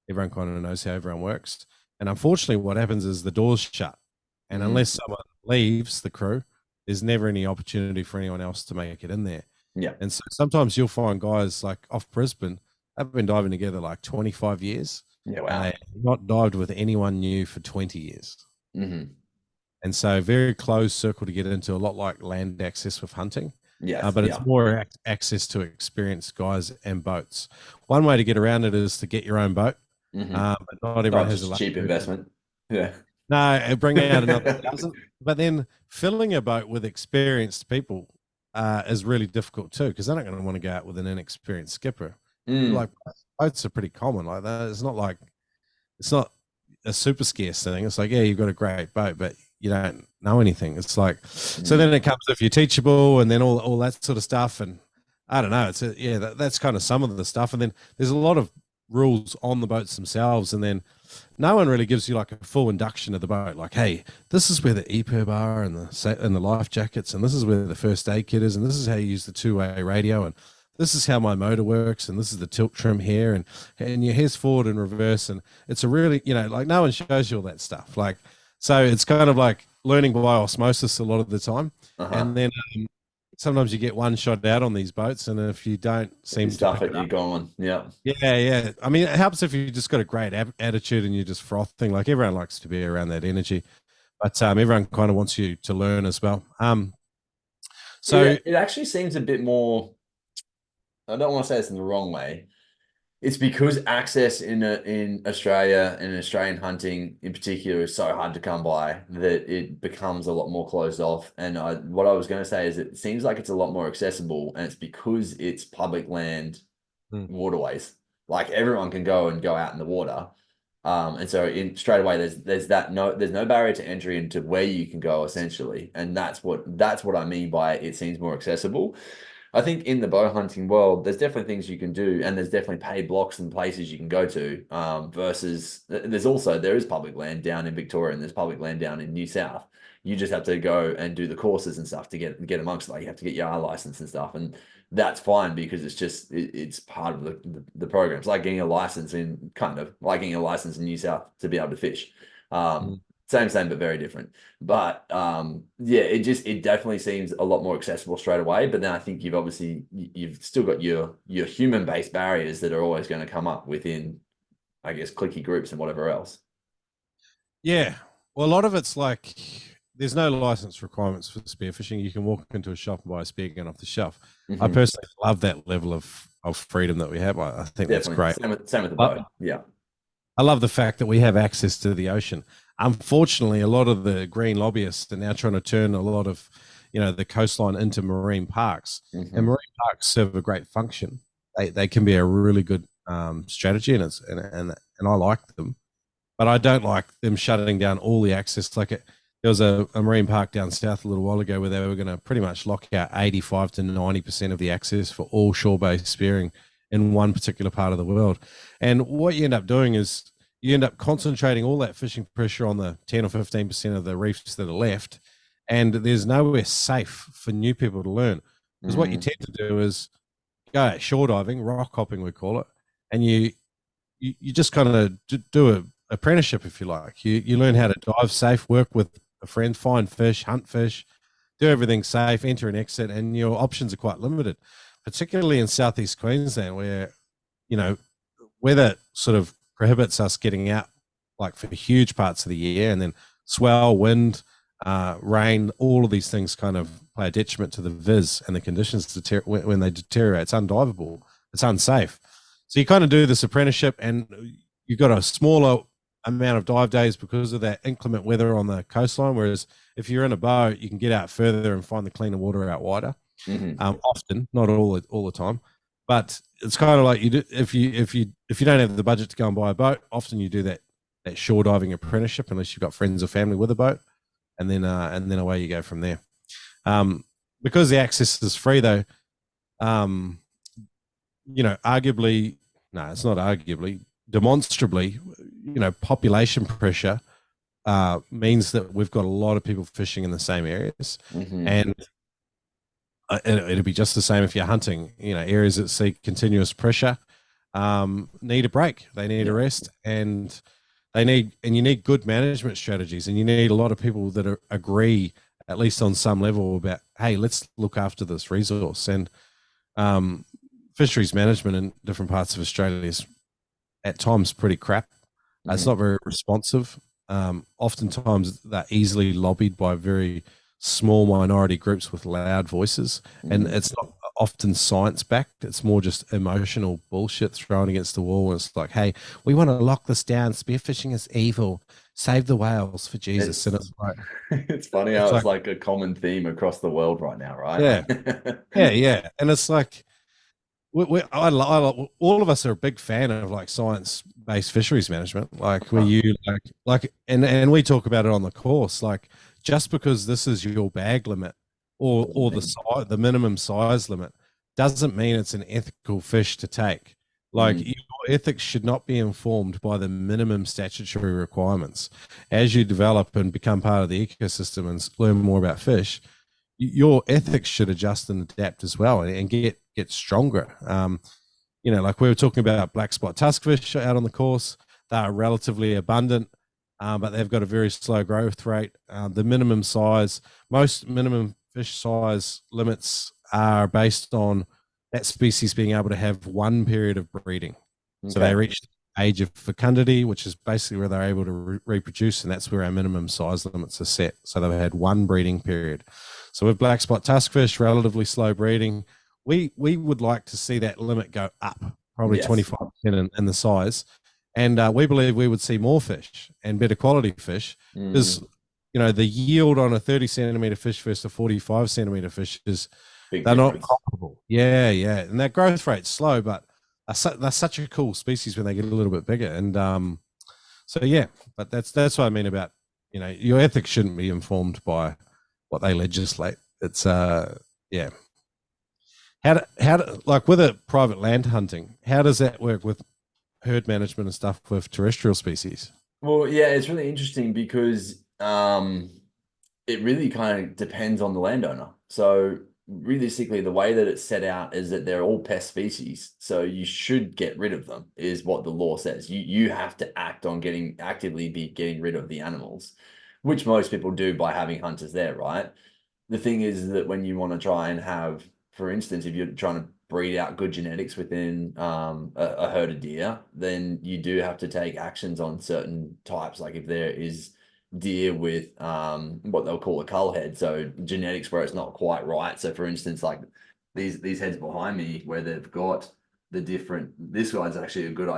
everyone kind of knows how everyone works. And unfortunately, what happens is the doors shut, and unless someone leaves the crew, there's never any opportunity for anyone else to make it in there. Yeah. And so sometimes you'll find guys like off Brisbane, they've been diving together like 25 years. Yeah, wow. And they've not dived with anyone new for 20 years. And so very close circle to get into, a lot like land access with hunting. Yeah. But it's more access to experienced guys and boats. One way to get around it is to get your own boat. But not everyone has a cheap investment. Yeah. No, bring out another 1,000. But then filling a boat with experienced people is really difficult too, because they're not going to want to go out with an inexperienced skipper. Like, boats are pretty common like that. It's not a super scarce thing. It's like, yeah, you've got a great boat, but you don't know anything. It's like, so then it comes if you're teachable, and then all that sort of stuff. And I don't know. That's kind of some of the stuff. And then there's a lot of rules on the boats themselves, and then no one really gives you like a full induction of the boat. Like, hey, this is where the EPIRB are, and the life jackets, and this is where the first aid kit is, and this is how you use the two-way radio, and this is how my motor works, and this is the tilt trim here, and your hair's forward and reverse, and it's a really, like, no one shows you all that stuff. Like, so it's kind of like learning by osmosis a lot of the time, and then sometimes you get one shot out on these boats, and if you don't seem stuff it, you're gone. Yeah. I mean, it helps if you just got a great attitude and you're just frothing. Like, everyone likes to be around that energy, but everyone kind of wants you to learn as well. So it actually seems a bit more, I don't want to say this in the wrong way. It's because access in Australia and Australian hunting in particular is so hard to come by that it becomes a lot more closed off. And what I was going to say is it seems like it's a lot more accessible, and it's because it's public land waterways. Like, everyone can go out in the water. And so straight away there's no barrier to entry into where you can go, essentially. And that's what I mean by it seems more accessible. I think in the bow hunting world, there's definitely things you can do, and there's definitely paid blocks and places you can go to. Versus there is public land down in Victoria, and there's public land down in New South. You just have to go and do the courses and stuff to get amongst it. Like, you have to get your R license and stuff, and that's fine because it's part of the program. It's like getting a license in New South to be able to fish. Same, but very different. But it definitely seems a lot more accessible straight away. But then I think you've still got your human-based barriers that are always going to come up within, I guess, cliquey groups and whatever else. Yeah. Well, a lot of it's like, there's no license requirements for spearfishing. You can walk into a shop and buy a spear gun off the shelf. I personally love that level of freedom that we have. I think that's great. Same with the boat. Yeah. I love the fact that we have access to the ocean. Unfortunately, a lot of the green lobbyists are now trying to turn a lot of, the coastline into marine parks. And marine parks serve a great function. They can be a really good strategy, and I like them, but I don't like them shutting down all the access. Like, there was a marine park down south a little while ago where they were going to pretty much lock out 85 to 90% of the access for all shore-based spearing in one particular part of the world. And what you end up doing is you end up concentrating all that fishing pressure on the 10 or 15% of the reefs that are left, and there's nowhere safe for new people to learn. Because what you tend to do is go out shore diving, rock hopping we call it, and you just kind of do a apprenticeship, if you like. You learn how to dive safe, work with a friend, find fish, hunt fish, do everything safe, enter and exit, and your options are quite limited, particularly in southeast Queensland, where weather sort of prohibits us getting out like for huge parts of the year, and then swell, wind, rain, all of these things kind of play a detriment to the viz, and the conditions when they deteriorate, it's undivable it's unsafe. So you kind of do this apprenticeship, and you've got a smaller amount of dive days because of that inclement weather on the coastline. Whereas if you're in a boat, you can get out further and find the cleaner water out wider. Often, not all the time, but it's kind of like you do if you don't have the budget to go and buy a boat. Often you do that shore diving apprenticeship unless you've got friends or family with a boat, and then away you go from there. Because the access is free, though, arguably, no, it's not arguably, demonstrably, population pressure means that we've got a lot of people fishing in the same areas, and it'll be just the same if you're hunting. Areas that see continuous pressure need a break. They need a rest, and you need good management strategies, and you need a lot of people that agree, at least on some level, about, hey, let's look after this resource. And fisheries management in different parts of Australia is at times pretty crap. It's not very responsive. Oftentimes they're easily lobbied by very small minority groups with loud voices, and it's not often science backed. It's more just emotional bullshit thrown against the wall. And it's like, hey, we want to lock this down. Spearfishing is evil. Save the whales for Jesus. And it's like, it's funny how it's like a common theme across the world right now, right? Yeah. Yeah. And it's like, all of us are a big fan of like science-based fisheries management. Like and we talk about it on the course. Like, just because this is your bag limit or the minimum size limit doesn't mean it's an ethical fish to take. Like, your ethics should not be informed by the minimum statutory requirements. As you develop and become part of the ecosystem and learn more about fish, your ethics should adjust and adapt as well, and get stronger. Like we were talking about black spot tuskfish out on the course. They are relatively abundant, but they've got a very slow growth rate. The minimum size, most minimum fish size limits are based on that species being able to have one period of breeding. Okay. So they reach the age of fecundity, which is basically where they're able to reproduce, and that's where our minimum size limits are set. So they've had one breeding period. So with black spot tuskfish, relatively slow breeding, we would like to see that limit go up, probably 25% in the size. And we believe we would see more fish and better quality fish, because the yield on a 30 centimeter fish versus a 45 centimeter fish is they're not comparable. Yeah, and that growth rate's slow, but they're such a cool species when they get a little bit bigger. And but that's what I mean about your ethics shouldn't be informed by what they legislate. It's how like with a private land hunting, how does that work with herd management and stuff with terrestrial species? Well, yeah, it's really interesting because it really kind of depends on the landowner. So realistically, the way that it's set out is that they're all pest species, so you should get rid of them, is what the law says. You have to act on actively getting rid of the animals, which most people do by having hunters there, right? The thing is that when you want to try and have, for instance, if you're trying to breed out good genetics within a herd of deer, then you do have to take actions on certain types. Like if there is deer with what they'll call a cull head, so genetics where it's not quite right. So for instance, like these heads behind me where they've got the different, this guy's actually a good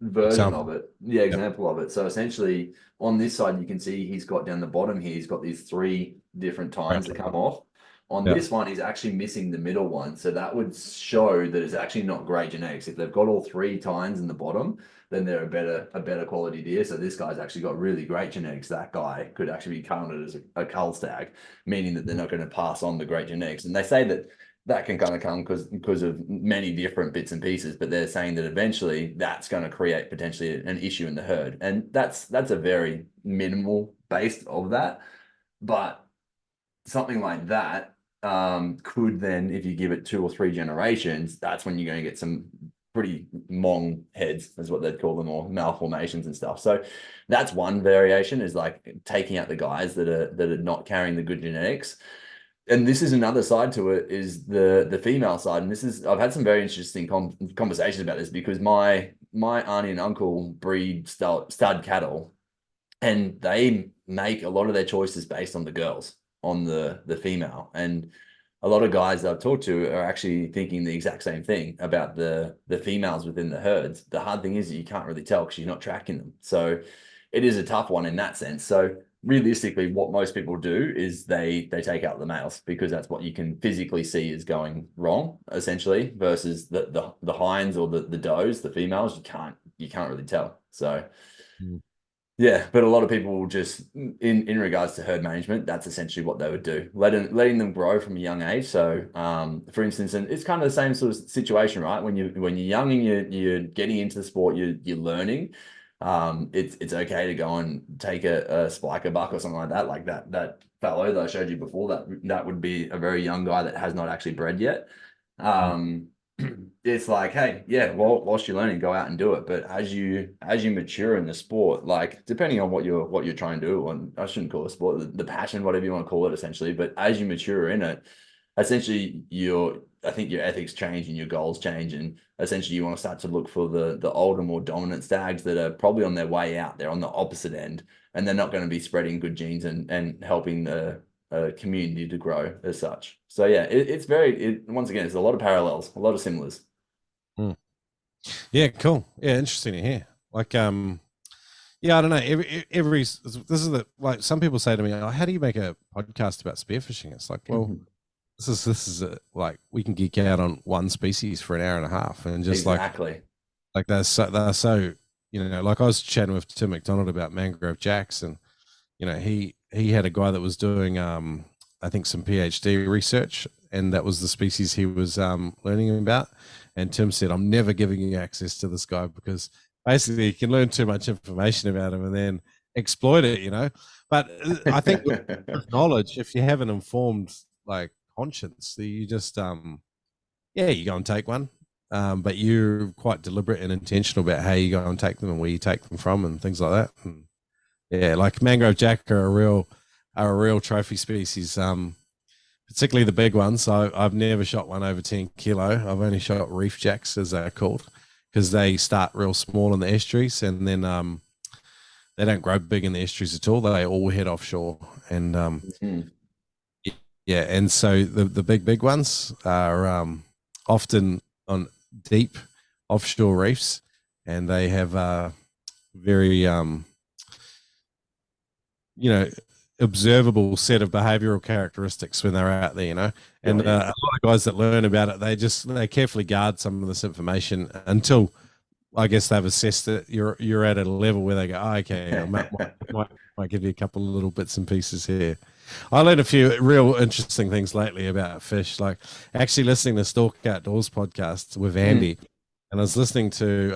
version of it. Yeah, example of it. So essentially on this side, you can see he's got down the bottom here, he's got these 3 different tines that come off. On this one, he's actually missing the middle one. So that would show that it's actually not great genetics. If they've got all 3 tines in the bottom, then they're a better quality deer. So this guy's actually got really great genetics. That guy could actually be counted as a cull stag, meaning that they're not going to pass on the great genetics. And they say that can kind of come because of many different bits and pieces, but they're saying that eventually that's going to create potentially an issue in the herd. And that's a very minimal base of that. But something like that could then, if you give it 2 or 3 generations, that's when you're going to get some pretty mong heads, is what they'd call them, or malformations and stuff. So that's one variation, is like taking out the guys that are not carrying the good genetics. And this is another side to it, is the female side. And this is, I've had some very interesting conversations about this, because my auntie and uncle breed stud cattle, and they make a lot of their choices based on the girls, on the female. And a lot of guys that I've talked to are actually thinking the exact same thing about the females within the herds. The hard thing is that you can't really tell because you're not tracking them. So it is a tough one in that sense. So realistically, what most people do is they take out the males because that's what you can physically see is going wrong, essentially, versus the hinds or the does, the females, you can't really tell. So yeah, but a lot of people will just in regards to herd management, that's essentially what they would do, letting them grow from a young age. So for instance, and it's kind of the same sort of situation, right? When you're young and you're getting into the sport, you're learning. It's okay to go and take a spiker buck or something like that. Like that fellow that I showed you before, that would be a very young guy that has not actually bred yet. It's like, hey, yeah, well, whilst you're learning, go out and do it. But as you mature in the sport, like depending on what you're trying to do, and I shouldn't call it sport, the passion, whatever you want to call it, essentially. But as you mature in it, essentially I think your ethics change and your goals change, and essentially you want to start to look for the older, more dominant stags that are probably on their way out. They're on the opposite end, and they're not going to be spreading good genes and helping the community to grow as such. So yeah, it's once again, there's a lot of parallels, a lot of similars. Yeah, cool. Yeah, interesting to hear. Like, yeah, I don't know. Every this is like some people say to me, oh, how do you make a podcast about spearfishing? It's like, well, this is like we can geek out on one species for an hour and a half, and just exactly. like they're so like I was chatting with Tim McDonald about mangrove jacks, and he had a guy that was doing I think some PhD research, and that was the species he was learning about. And Tim said, I'm never giving you access to this guy because basically you can learn too much information about him and then exploit it, But I think with knowledge, if you have an informed like conscience, you just you go and take one. But you're quite deliberate and intentional about how you go and take them and where you take them from and things like that. And yeah, like mangrove jack are a real trophy species. Particularly the big ones. So I've never shot one over 10 kilo. I've only shot reef jacks, as they're called, because they start real small in the estuaries, and then they don't grow big in the estuaries at all. They all head offshore, and yeah, and so the big ones are often on deep offshore reefs, and they have very observable set of behavioral characteristics when they're out there, and a lot of guys that learn about it, they carefully guard some of this information until I guess they've assessed that you're at a level where they go, oh, okay, I might give you a couple of little bits and pieces here. I learned a few real interesting things lately about fish, like actually listening to Stalk Outdoors podcast with Andy, and I was listening to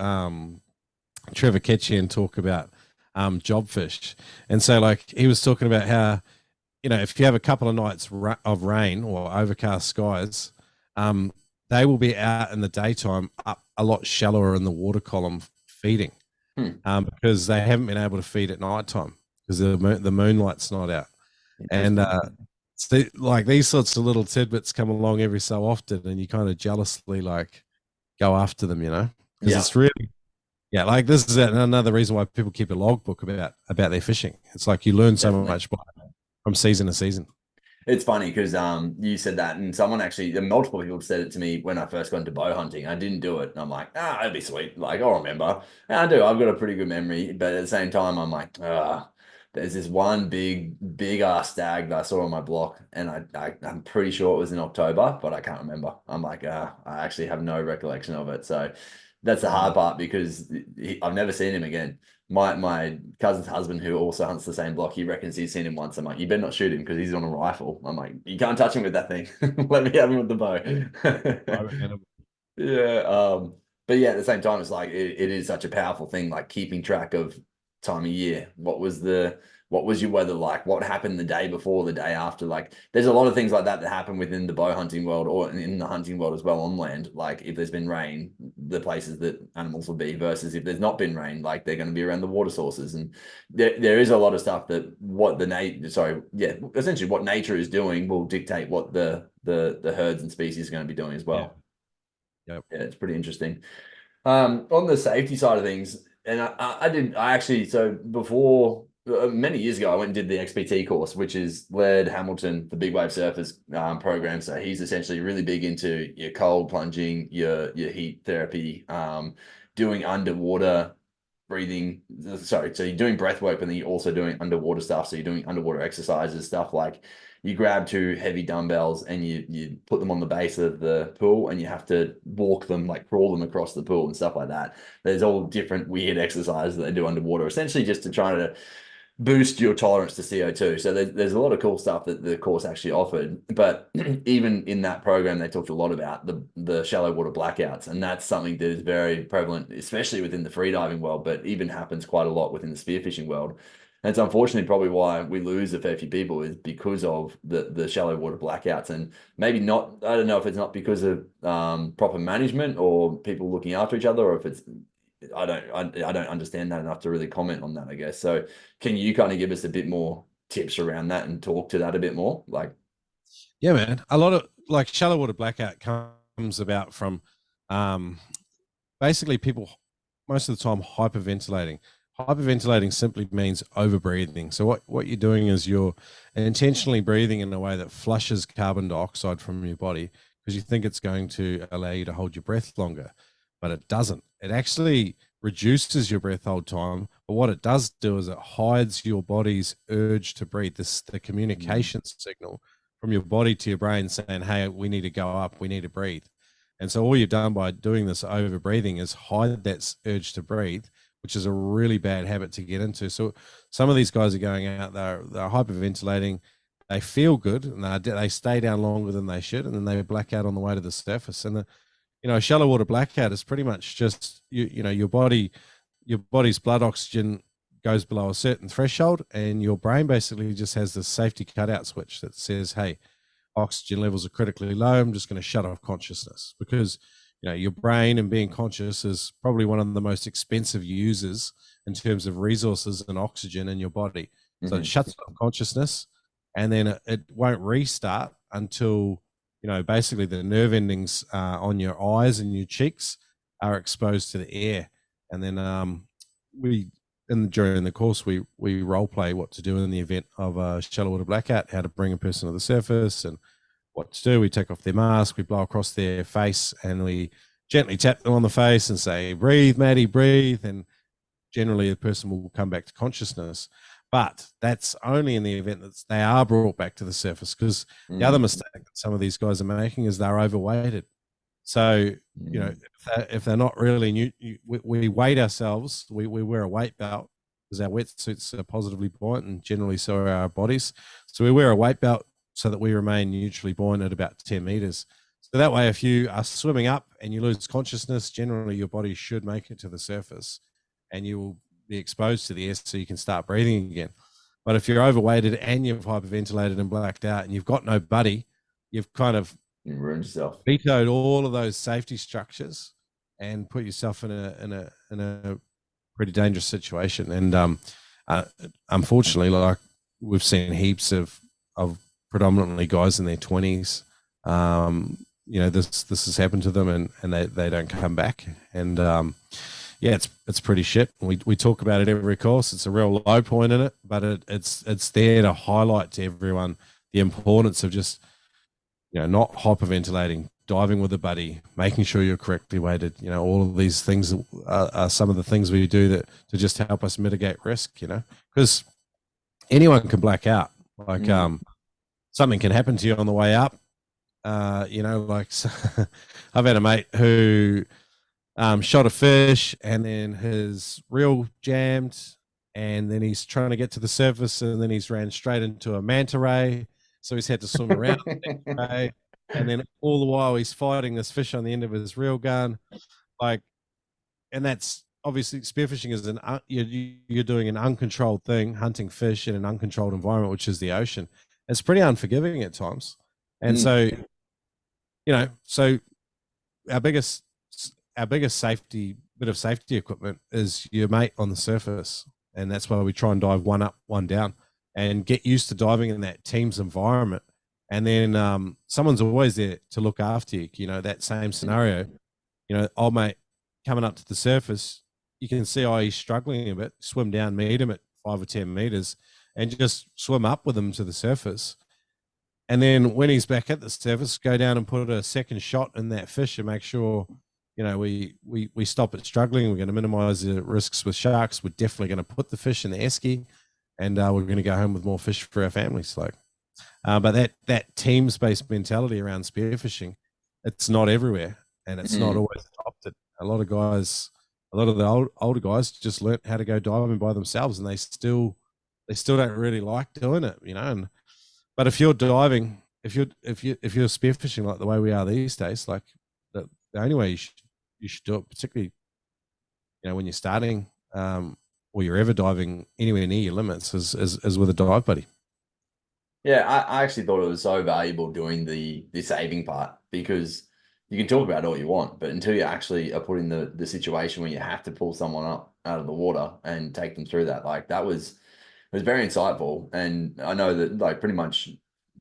Trevor Ketchian talk about jobfish, and so like he was talking about how if you have a couple of nights of rain or overcast skies, they will be out in the daytime up a lot shallower in the water column feeding, because they haven't been able to feed at nighttime because the moonlight's not out. And so like these sorts of little tidbits come along every so often, and you kind of jealously like go after them, because it's really like this is another reason why people keep a logbook about their fishing. It's like you learn so much from season to season. It's funny because you said that, and someone actually, multiple people said it to me when I first got into bow hunting. I didn't do it, and I'm like, that'd be sweet. Like I'll remember. And I do. I've got a pretty good memory, but at the same time, I'm like, there's this one big ass stag that I saw on my block, and I'm pretty sure it was in October, but I can't remember. I'm like, I actually have no recollection of it. So that's the hard part because I've never seen him again. My cousin's husband, who also hunts the same block, he reckons he's seen him once. I'm like, you better not shoot him because he's on a rifle. I'm like, you can't touch him with that thing. Let me have him with the bow. Yeah. But yeah, at the same time, it's like it is such a powerful thing, like keeping track of time of year. What was your weather like? What happened the day before, the day after? Like there's a lot of things like that happen within the bow hunting world or in the hunting world as well on land. Like if there's been rain, the places that animals will be, versus if there's not been rain, like they're going to be around the water sources. And there is a lot of stuff that essentially what nature is doing will dictate what the herds and species are going to be doing as well. Yeah, it's pretty interesting. On the safety side of things, and I actually, so before many years ago, I went and did the XPT course, which is led Hamilton, the big wave surfers program. So he's essentially really big into your cold plunging, your heat therapy, doing underwater breathing. Sorry, so you're doing breath work, but then you're also doing underwater stuff. So you're doing underwater exercises, stuff like you grab two heavy dumbbells and you put them on the base of the pool and you have to walk them, like crawl them across the pool and stuff like that. There's all different weird exercises that they do underwater, essentially just to try to boost your tolerance to CO2. So there's a lot of cool stuff that the course actually offered. But even in that program, they talked a lot about the shallow water blackouts. And that's something that is very prevalent, especially within the freediving world, but even happens quite a lot within the spearfishing world. And it's unfortunately probably why we lose a fair few people is because of the shallow water blackouts. And maybe not, I don't know if it's not because of proper management or people looking after each other, or if it's I don't understand that enough to really comment on that, I guess. So can you kind of give us a bit more tips around that and talk to that a bit more? Like, Yeah, man. A lot of like shallow water blackout comes about from basically people most of the time hyperventilating. Hyperventilating simply means overbreathing. So what you're doing is you're intentionally breathing in a way that flushes carbon dioxide from your body because you think it's going to allow you to hold your breath longer, but it doesn't. It actually reduces your breath hold time, but what it does do is it hides your body's urge to breathe. The communication signal from your body to your brain saying, hey, we need to go up, we need to breathe. And so all you've done by doing this over breathing is hide that urge to breathe, which is a really bad habit to get into. So some of these guys are going out, they're hyperventilating, they feel good, and they stay down longer than they should, and then they black out on the way to the surface. And a shallow water blackout is pretty much just your body's blood oxygen goes below a certain threshold, and your brain basically just has this safety cutout switch that says, hey, oxygen levels are critically low, I'm just going to shut off consciousness, because your brain and being conscious is probably one of the most expensive users in terms of resources and oxygen in your body. So it shuts off consciousness, and then it won't restart until basically the nerve endings on your eyes and your cheeks are exposed to the air. And then during the course we role play what to do in the event of a shallow water blackout, how to bring a person to the surface and what to do. We take off their mask, we blow across their face, and we gently tap them on the face and say, breathe, Matty, breathe. And generally the person will come back to consciousness. But that's only in the event that they are brought back to the surface, because the other mistake that some of these guys are making is they're overweighted. So, if they're not really new, we weight ourselves, we wear a weight belt because our wetsuits are positively buoyant, and generally so are our bodies. So we wear a weight belt so that we remain neutrally buoyant at about 10 meters. So that way, if you are swimming up and you lose consciousness, generally your body should make it to the surface and you will be exposed to the air so you can start breathing again. But if you're overweighted and you've hyperventilated and blacked out and you've got no buddy, you've kind of ruined yourself, vetoed all of those safety structures and put yourself in a pretty dangerous situation. And unfortunately, like we've seen heaps of predominantly guys in their 20s. This has happened to them, and they don't come back. And it's pretty shit. We talk about it every course. It's a real low point in it, but it's there to highlight to everyone the importance of just not hyperventilating, diving with a buddy, making sure you're correctly weighted. All of these things are some of the things we do to just help us mitigate risk. Because anyone can black out. Like something can happen to you on the way up. I've had a mate who shot a fish and then his reel jammed, and then he's trying to get to the surface, and then he's ran straight into a manta ray, so he's had to swim around the manta ray, and then all the while he's fighting this fish on the end of his reel gun, and that's obviously spearfishing is you're doing an uncontrolled thing, hunting fish in an uncontrolled environment, which is the ocean. It's pretty unforgiving at times, and so our biggest safety bit of safety equipment is your mate on the surface, and that's why we try and dive one up, one down, and get used to diving in that team's environment. And then someone's always there to look after you. That same scenario. Old mate coming up to the surface, you can see he's struggling a bit. Swim down, meet him at 5 or 10 meters, and just swim up with him to the surface. And then when he's back at the surface, go down and put a second shot in that fish and make sure, we stop it struggling. We're going to minimize the risks with sharks. We're definitely going to put the fish in the esky, and we're going to go home with more fish for our families. But that team-based mentality around spearfishing, it's not everywhere, and it's not always adopted. A lot of the older guys just learnt how to go diving by themselves, and they still don't really like doing it, But if you're diving, if you're spearfishing like the way we are these days, like the only way you should do it, particularly when you're starting or you're ever diving anywhere near your limits, is with a dive buddy. Yeah, I actually thought it was so valuable doing the saving part, because you can talk about it all you want, but until you actually are put in the situation where you have to pull someone up out of the water and take them through that, it was very insightful. And I know that pretty much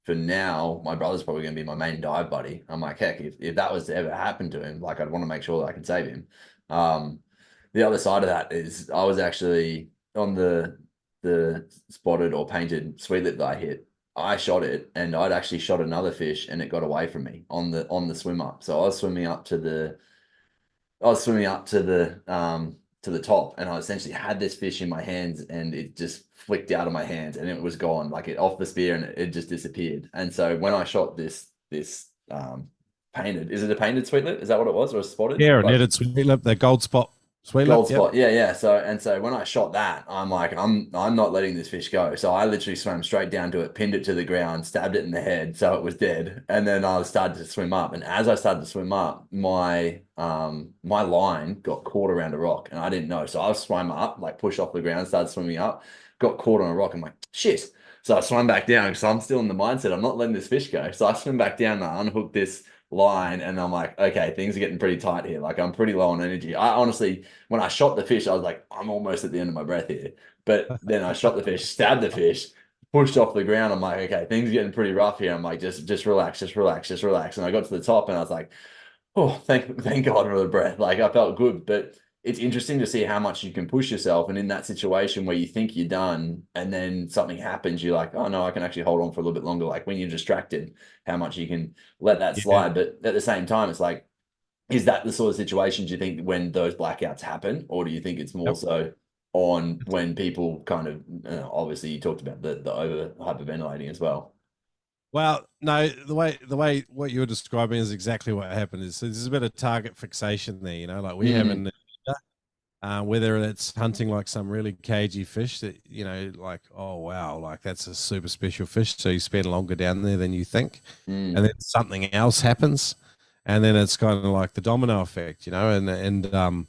for now, my brother's probably going to be my main dive buddy. I'm like, heck, if that was to ever happen to him, I'd want to make sure that I can save him. The other side of that is I was actually on the spotted or painted sweet lip that I hit. I shot it, and I'd actually shot another fish, and it got away from me on the swim up. So I was swimming up to the top, and I essentially had this fish in my hands, and it just flicked out of my hands, and it was gone, it off the spear, and it just disappeared. And so when I shot this painted, is it a painted sweet lip? Is that what it was, or a spotted? Yeah, a netted sweet lip, the gold spot. Gold spot, yeah. So when I shot that, I'm like, I'm not letting this fish go. So I literally swam straight down to it, pinned it to the ground, stabbed it in the head, so it was dead. And then I started to swim up. And as I started to swim up, my line got caught around a rock, and I didn't know. So I swam up, pushed off the ground, started swimming up, got caught on a rock. I'm like, shit. So I swam back down because I'm still in the mindset I'm not letting this fish go. So I swim back down and I unhooked this line, and I'm like, okay, things are getting pretty tight here. I'm pretty low on energy. I honestly, when I shot the fish, I was like, I'm almost at the end of my breath here. But then I shot the fish, stabbed the fish, pushed off the ground. I'm like, okay, things are getting pretty rough here. I'm like, just relax, just relax, just relax. And I got to the top, and I was like, oh, thank God for the breath. I felt good. But it's interesting to see how much you can push yourself. And in that situation where you think you're done, and then something happens, you're like, oh no, I can actually hold on for a little bit longer. When you're distracted, how much you can let that slide. But at the same time, it's is that the sort of situations you think when those blackouts happen? Or do you think it's more so on when people kind of, obviously you talked about the over hyperventilating as well? Well, no, the way what you were describing is exactly what happened. There's a bit of target fixation there, we have in whether it's hunting some really cagey fish that, oh, wow, that's a super special fish. So you spend longer down there than you think. And then something else happens. And then it's kind of the domino effect, and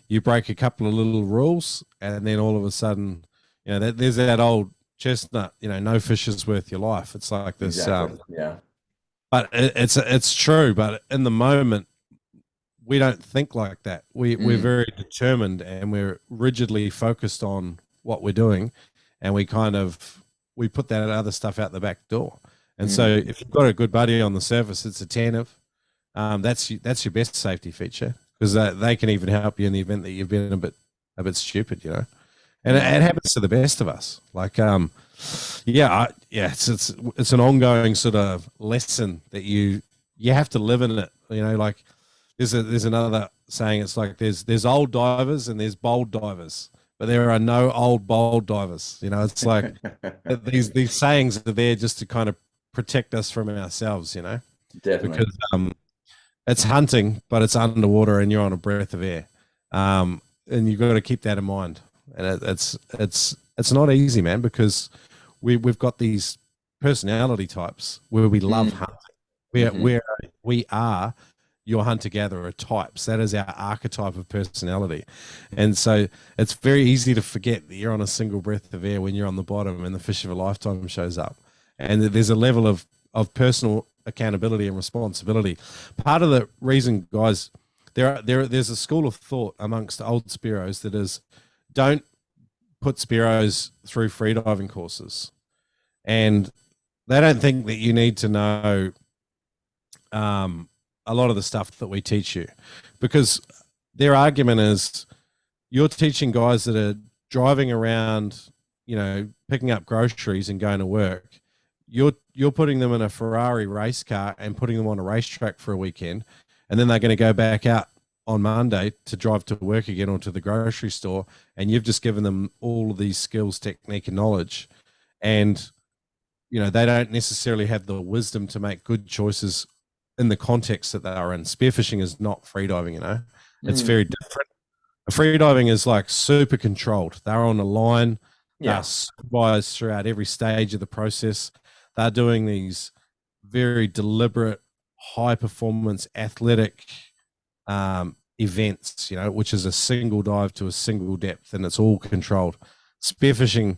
you break a couple of little rules, and then all of a sudden, there's that old chestnut, no fish is worth your life. It's like this. Exactly. Yeah. But it's true. But in the moment, we don't think like that. We're very determined, and we're rigidly focused on what we're doing, and we put that other stuff out the back door. And so if you've got a good buddy on the surface, it's attentive. That's your best safety feature, because they can even help you in the event that you've been a bit stupid, And it happens to the best of us. It's an ongoing sort of lesson that you have to live in it. There's another saying. It's there's old divers and there's bold divers, but there are no old bold divers. It's these sayings are there just to kind of protect us from ourselves. Definitely. Because it's hunting, but it's underwater, and you're on a breath of air, and you've got to keep that in mind. And it's not easy, man, because we've got these personality types where we love hunting. We are your hunter-gatherer types. That is our archetype of personality. And so it's very easy to forget that you're on a single breath of air when you're on the bottom and the fish of a lifetime shows up. And there's a level of personal accountability and responsibility. Part of the reason, guys, there's a school of thought amongst old Spearos that is, don't put Spearos through freediving courses. And they don't think that you need to know a lot of the stuff that we teach you, because their argument is you're teaching guys that are driving around picking up groceries and going to work, you're putting them in a Ferrari race car and putting them on a racetrack for a weekend, and then they're going to go back out on Monday to drive to work again or to the grocery store, and you've just given them all of these skills, technique, and knowledge, and they don't necessarily have the wisdom to make good choices in the context that they are in. Spearfishing is not freediving, it's very different. Freediving is like super controlled. They're on a line. Yeah. They're supervised throughout every stage of the process. They're doing these very deliberate, high performance athletic events, which is a single dive to a single depth, and it's all controlled. Spearfishing,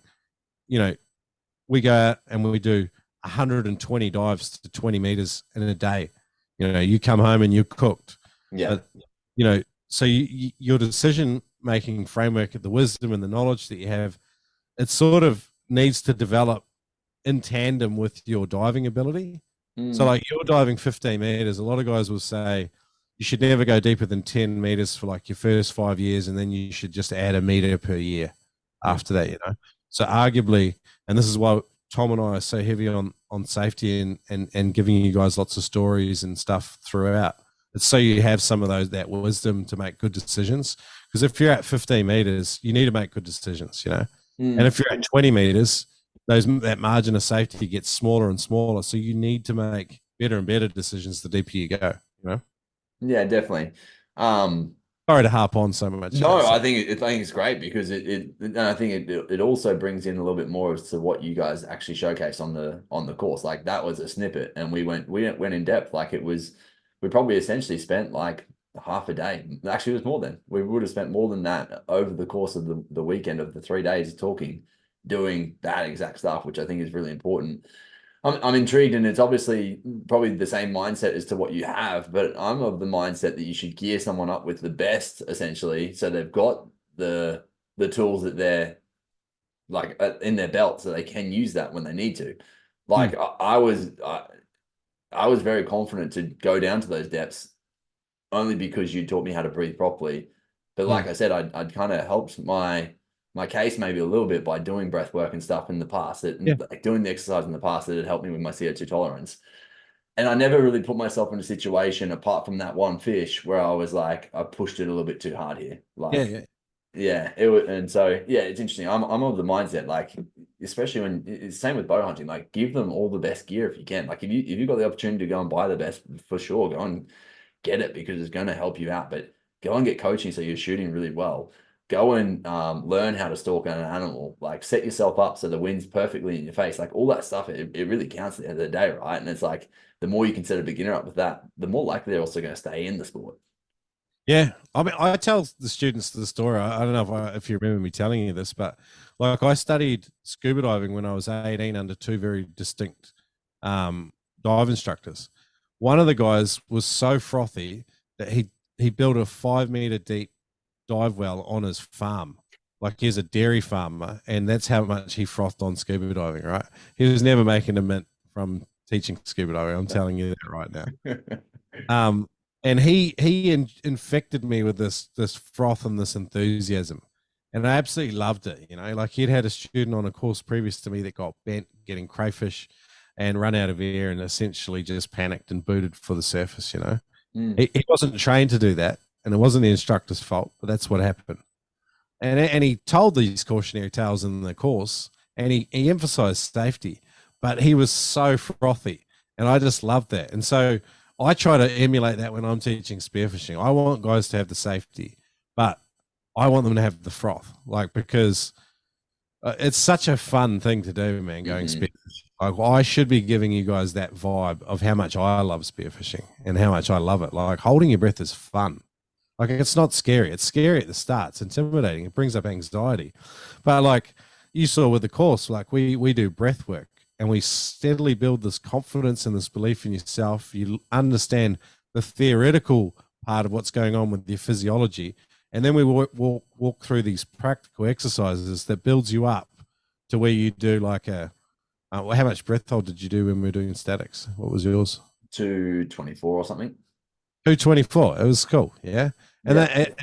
we go out and we do 120 dives to 20 meters in a day. You come home and you're cooked. Yeah. But, so your decision making framework, the wisdom and the knowledge that you have, it sort of needs to develop in tandem with your diving ability. So like you're diving 15 meters, a lot of guys will say you should never go deeper than 10 meters for like your first 5 years, and then you should just add a meter per year after that, So arguably, and this is why Tom and I are so heavy on safety and giving you guys lots of stories and stuff throughout. It's so you have some of that wisdom to make good decisions. Because if you're at 15 meters, you need to make good decisions, And if you're at 20 meters, that margin of safety gets smaller and smaller. So you need to make better and better decisions the deeper you go, Yeah, definitely. Sorry to harp on so much. No, I think it's great because I think it also brings in a little bit more as to what you guys actually showcased on the course. Like that was a snippet, and we went in depth. Like we probably essentially spent like half a day. Actually, it was more than we would have spent more than that over the course of the weekend of the 3 days talking, doing that exact stuff, which I think is really important. I'm intrigued, and it's obviously probably the same mindset as to what you have, but I'm of the mindset that you should gear someone up with the best, essentially, so they've got the tools that they're like in their belt, so they can use that when they need to. Like I was very confident to go down to those depths only because you taught me how to breathe properly. But like I said, I'd kind of helped my case maybe a little bit by doing breath work and stuff in the past, like doing the exercise in the past that had helped me with my CO2 tolerance. And I never really put myself in a situation apart from that one fish where I was like, I pushed it a little bit too hard here. Like, it was, and so, it's interesting. I'm of the mindset, like, especially when it's same with bow hunting, like give them all the best gear if you can. Like if you've got the opportunity to go and buy the best, for sure, go and get it because it's going to help you out, but go and get coaching so you're shooting really well. Go and learn how to stalk an animal, like set yourself up so the wind's perfectly in your face, like all that stuff. It really counts at the end of the day, right? And it's like the more you can set a beginner up with that, the more likely they're also going to stay in the sport. Yeah, I mean, I tell the students the story. I don't know if you remember me telling you this, but like I studied scuba diving when I was 18 under two very distinct dive instructors. One of the guys was so frothy that he built a 5 meter deep dive well on his farm. Like he's a dairy farmer, and that's how much he frothed on scuba diving, right? He was never making a mint from teaching scuba diving. I'm telling you that right now. And he infected me with this froth and this enthusiasm, and I absolutely loved it. Like he'd had a student on a course previous to me that got bent getting crayfish and run out of air and essentially just panicked and booted for the surface. He wasn't trained to do that. And it wasn't the instructor's fault, but that's what happened. And he told these cautionary tales in the course, and he emphasized safety, but he was so frothy, and I just loved that. And so I try to emulate that when I'm teaching spearfishing. I want guys to have the safety, but I want them to have the froth, like because it's such a fun thing to do, man. Going spearfishing, like I should be giving you guys that vibe of how much I love spearfishing and how much I love it. Like holding your breath is fun. Like it's not scary. It's scary at the start. It's intimidating. It brings up anxiety. But like you saw with the course, like we do breath work and we steadily build this confidence and this belief in yourself. You understand the theoretical part of what's going on with your physiology. And then we walk through these practical exercises that builds you up to where you do like how much breath hold did you do when we were doing statics? What was yours? 224 or something. 224. It was cool. Yeah. And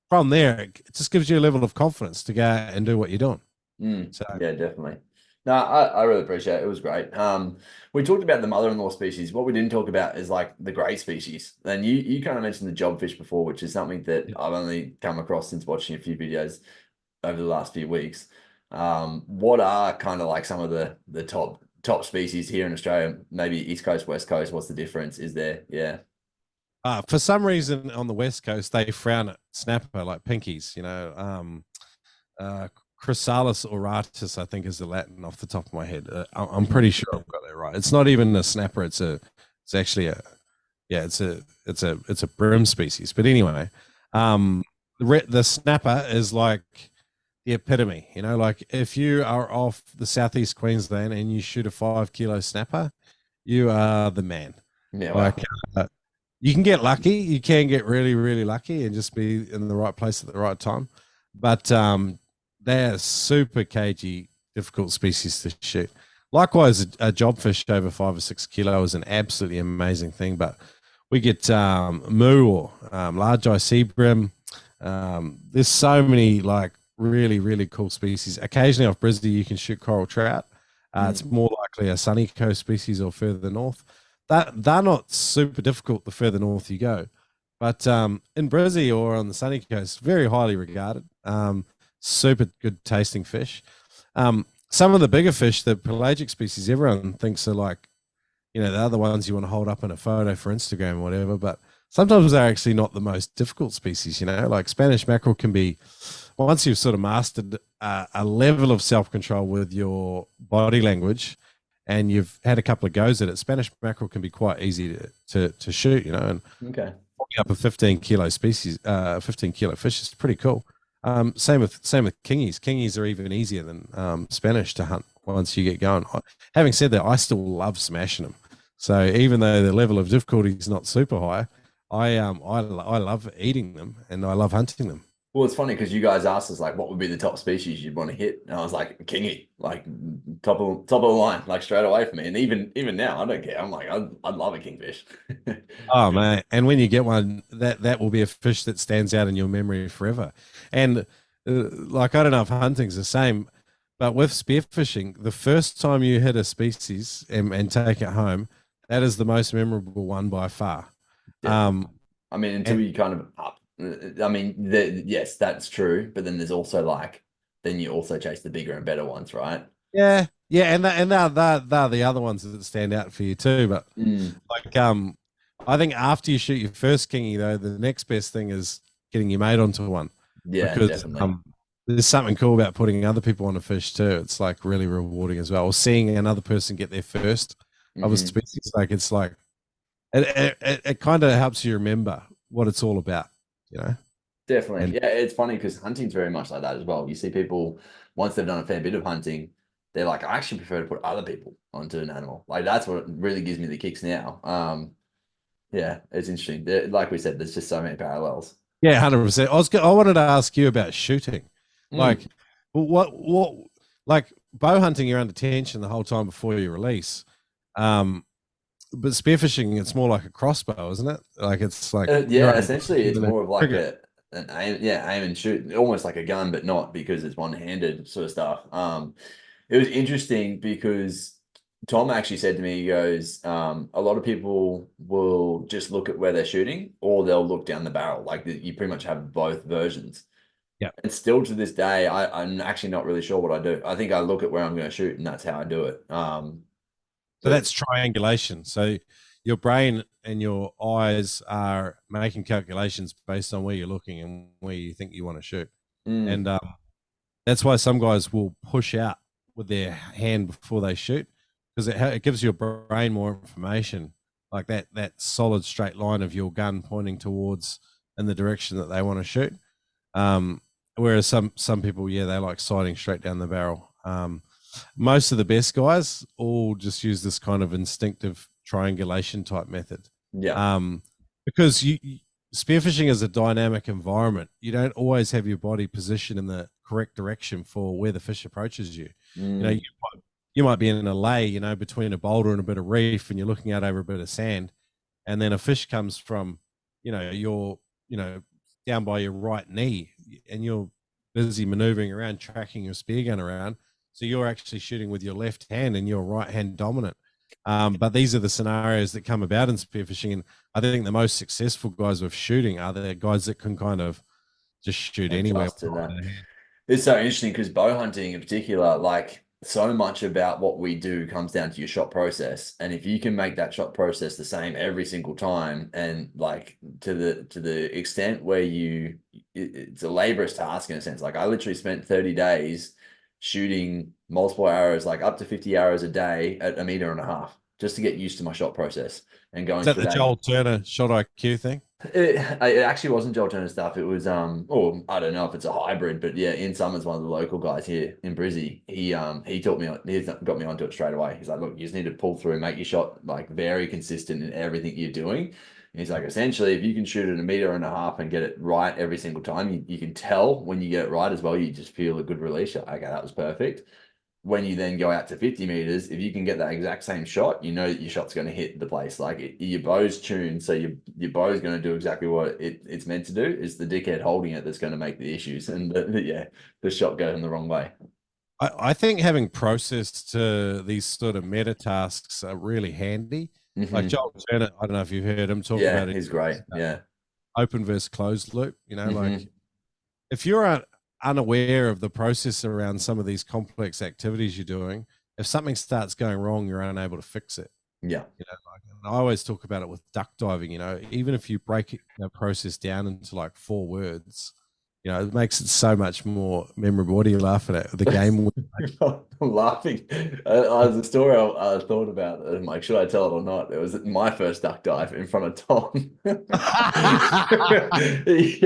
from there, it just gives you a level of confidence to go out and do what you're doing. Mm, So yeah, definitely. No, I really appreciate it. It was great. We talked about the mother-in-law species. What we didn't talk about is like the gray species. And you kind of mentioned the jobfish before, which is something that I've only come across since watching a few videos over the last few weeks. What are kind of like some of the top species here in Australia? Maybe East Coast, West Coast. What's the difference? Is there? Yeah. for some reason on the West Coast, they frown at snapper like pinkies, uh, Chrysalis auratus, I think is the Latin off the top of my head. I'm pretty sure I've got that right. It's not even a snapper. It's actually yeah, it's a bream species. But anyway, the snapper is like the epitome. Like if you are off the southeast Queensland and you shoot a 5 kilo snapper, you are the man. Yeah. Wow. Like you can get lucky. You can get really, really lucky and just be in the right place at the right time. But they're super cagey, difficult species to shoot. Likewise, a jobfish over 5 or 6 kilo is an absolutely amazing thing. But we get moo or large eye sea bream. There's so many like really, really cool species. Occasionally off Brisbane, you can shoot coral trout. It's more likely a sunny coast species or further north. They're not super difficult the further north you go. But in Brizzy or on the sunny coast, very highly regarded. Super good tasting fish. Some of the bigger fish, the pelagic species, everyone thinks are like, the other ones you want to hold up in a photo for Instagram or whatever. But sometimes they're actually not the most difficult species, like Spanish mackerel can be, once you've sort of mastered a level of self-control with your body language and you've had a couple of goes at it, Spanish mackerel can be quite easy to shoot, and Okay. up a 15 kilo species, 15 kilo fish is pretty cool. Same with kingies. Kingies are even easier than Spanish to hunt once you get going. Having said that, I still love smashing them. So even though the level of difficulty is not super high, I love eating them and I love hunting them. Well, it's funny because you guys asked us like, what would be the top species you'd want to hit, and I was like, kingy, like top of the line, like straight away for me. And even now, I don't care. I'm like, I'd love a kingfish. Oh man! And when you get one, that will be a fish that stands out in your memory forever. And like I don't know if hunting's the same, but with spearfishing, the first time you hit a species and take it home, that is the most memorable one by far. Definitely. I mean, until And you kind of up. I mean, yes, that's true. But then there's also like, then you also chase the bigger and better ones, right? yeah, and they're the other ones that stand out for you too. But Mm, like I think after you shoot your first kingy though, the next best thing is getting your mate onto one yeah, because definitely. there's something cool about putting other people on a fish too. It's like really rewarding as well. Or seeing another person get their first of a Hmm. species, like it's like it kind of helps you remember what it's all about. Definitely. And Yeah, it's funny because hunting's very much like that as well. You see people, once they've done a fair bit of hunting, they're like, I actually prefer to put other people onto an animal. Like that's what really gives me the kicks now. Yeah, it's interesting. Like we said, there's just so many parallels. yeah, 100%. I wanted to ask you about shooting, like Mm, what like bow hunting, you're under tension the whole time before you release. Um, but spearfishing, it's more like a crossbow, isn't it? Like it's like you're yeah, on essentially it's and a more of like trigger. an aim, yeah, aim and shoot, almost like a gun, but not because it's one-handed sort of stuff. It was interesting because Tom actually said to me, he goes, a lot of people will just look at where they're shooting or they'll look down the barrel. Like you pretty much have both versions. Yeah. And still to this day, I'm actually not really sure what I do. I think I look at where I'm going to shoot and that's how I do it. So But that's triangulation. So your brain and your eyes are making calculations based on where you're looking and where you think you want to shoot. mm, And that's why some guys will push out with their hand before they shoot because it gives your brain more information, like that solid straight line of your gun pointing towards in the direction that they want to shoot. Um, whereas some people, yeah, they like sighting straight down the barrel. Most of the best guys all just use this kind of instinctive triangulation type method. yeah, Um, because spearfishing is a dynamic environment. You don't always have your body positioned in the correct direction for where the fish approaches you. You know, mm, you might be in a lay, between a boulder and a bit of reef, and you're looking out over a bit of sand, and then a fish comes from, your, down by your right knee, and you're busy maneuvering around, tracking your spear gun around. So you're actually shooting with your left hand and you're right hand dominant. But these are the scenarios that come about in spearfishing. And I think the most successful guys with shooting are the guys that can kind of just shoot anywhere. Adjust to that. It's so interesting because bow hunting in particular, like so much about what we do comes down to your shot process. And if you can make that shot process the same every single time, and like to the extent where it's a laborious task in a sense. Like I literally spent 30 days shooting multiple arrows, like up to 50 arrows a day at 1.5 meters, just to get used to my shot process and going Is that through the that. Joel Turner shot IQ thing? It actually wasn't Joel Turner stuff. It was or I don't know if it's a hybrid, but yeah, Ian Summers, one of the local guys here in Brizzy, he taught me, he's got me onto it straight away. He's like, look, you just need to pull through, make your shot like very consistent in everything you're doing. And he's like, essentially, if you can shoot at 1.5 meters and get it right every single time, you can tell when you get it right as well. You just feel a good release shot. Okay, that was perfect. When you then go out to 50 meters, if you can get that exact same shot, you know that your shot's going to hit the place. Like your bow's tuned, so your bow's going to do exactly what it's meant to do. It's the dickhead holding it that's going to make the issues, and the shot goes in the wrong way. I think having process to these sort of meta tasks are really handy. Like Joel Turner, I don't know if you've heard him talk about it. He's great. Open versus closed loop. You know, like if you're unaware of the process around some of these complex activities you're doing, if something starts going wrong, you're unable to fix it. Yeah. You know, like, I always talk about it with duck diving, you know, even if you break the process down into like 4 words, you know, it makes it so much more memorable. What are you laughing at? The game? I'm laughing. There's a story I thought about. I'm like, should I tell it or not? It was my first duck dive in front of Tom. He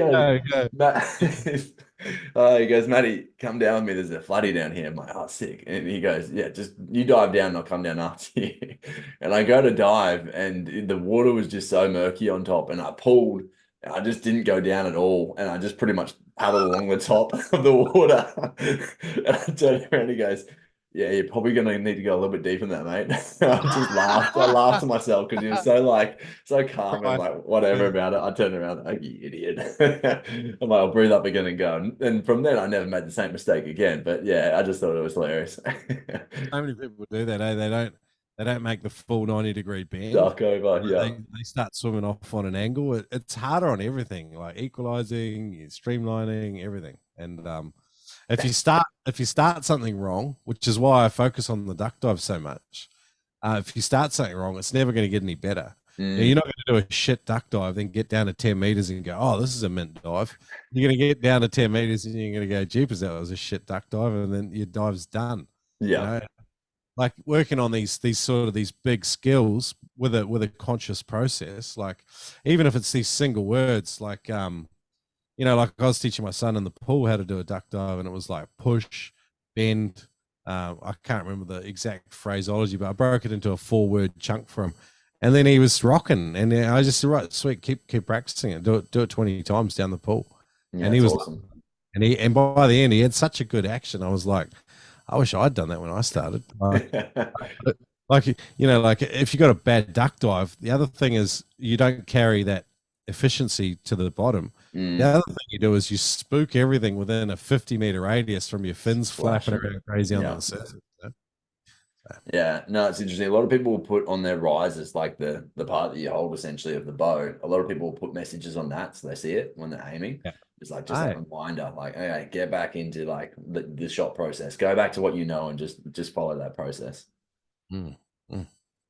goes, Matty, come down with me. There's a floodie down here. I'm like, oh, sick. And he goes, yeah, just you dive down and I'll come down after you. And I go to dive and the water was just so murky on top. And I pulled. I just didn't go down at all. And I just pretty much paddled along the top of the water. And I turned around and he goes, yeah, you're probably going to need to go a little bit deeper than that, mate. I just laughed. I laughed to myself because he was so calm and like whatever about it. I turned around like, you idiot. I'm like, I'll breathe up again and go. And from then I never made the same mistake again. But yeah, I just thought it was hilarious. So many people do that, eh? They don't make the full 90-degree bend. Duck over, yeah. They start swimming off on an angle. It's harder on everything, like equalizing, streamlining, everything. And if you start something wrong, which is why I focus on the duck dive so much, if you start something wrong, it's never going to get any better. You're not going to do a shit duck dive, then get down to 10 meters and go, oh, this is a mint dive. You're going to get down to 10 meters and you're going to go, jeepers, that was a shit duck dive, and then your dive's done. Yeah. You know? Like working on these big skills with a conscious process, like even if it's these single words, like you know, like I was teaching my son in the pool how to do a duck dive, and it was like push, bend. I can't remember the exact phraseology, but I broke it into a 4-word chunk for him, and then he was rocking. And I just said, right, sweet, keep practicing it. Do it 20 times down the pool. Yeah, and he was awesome. And by the end, he had such a good action. I was like, I wish I'd done that when I started. Like, you know, like if you got a bad duck dive, the other thing is you don't carry that efficiency to the bottom. The other thing you do is you spook everything within a 50-meter radius from your fins flapping around crazy on the surface. Yeah, no, it's interesting. A lot of people will put on their risers, like the part that you hold essentially of the bow. A lot of people will put messages on that so they see it when they're aiming. Yeah. It's like just a reminder, like, okay, get back into like the shot process. Go back to what you know and just follow that process. Yeah,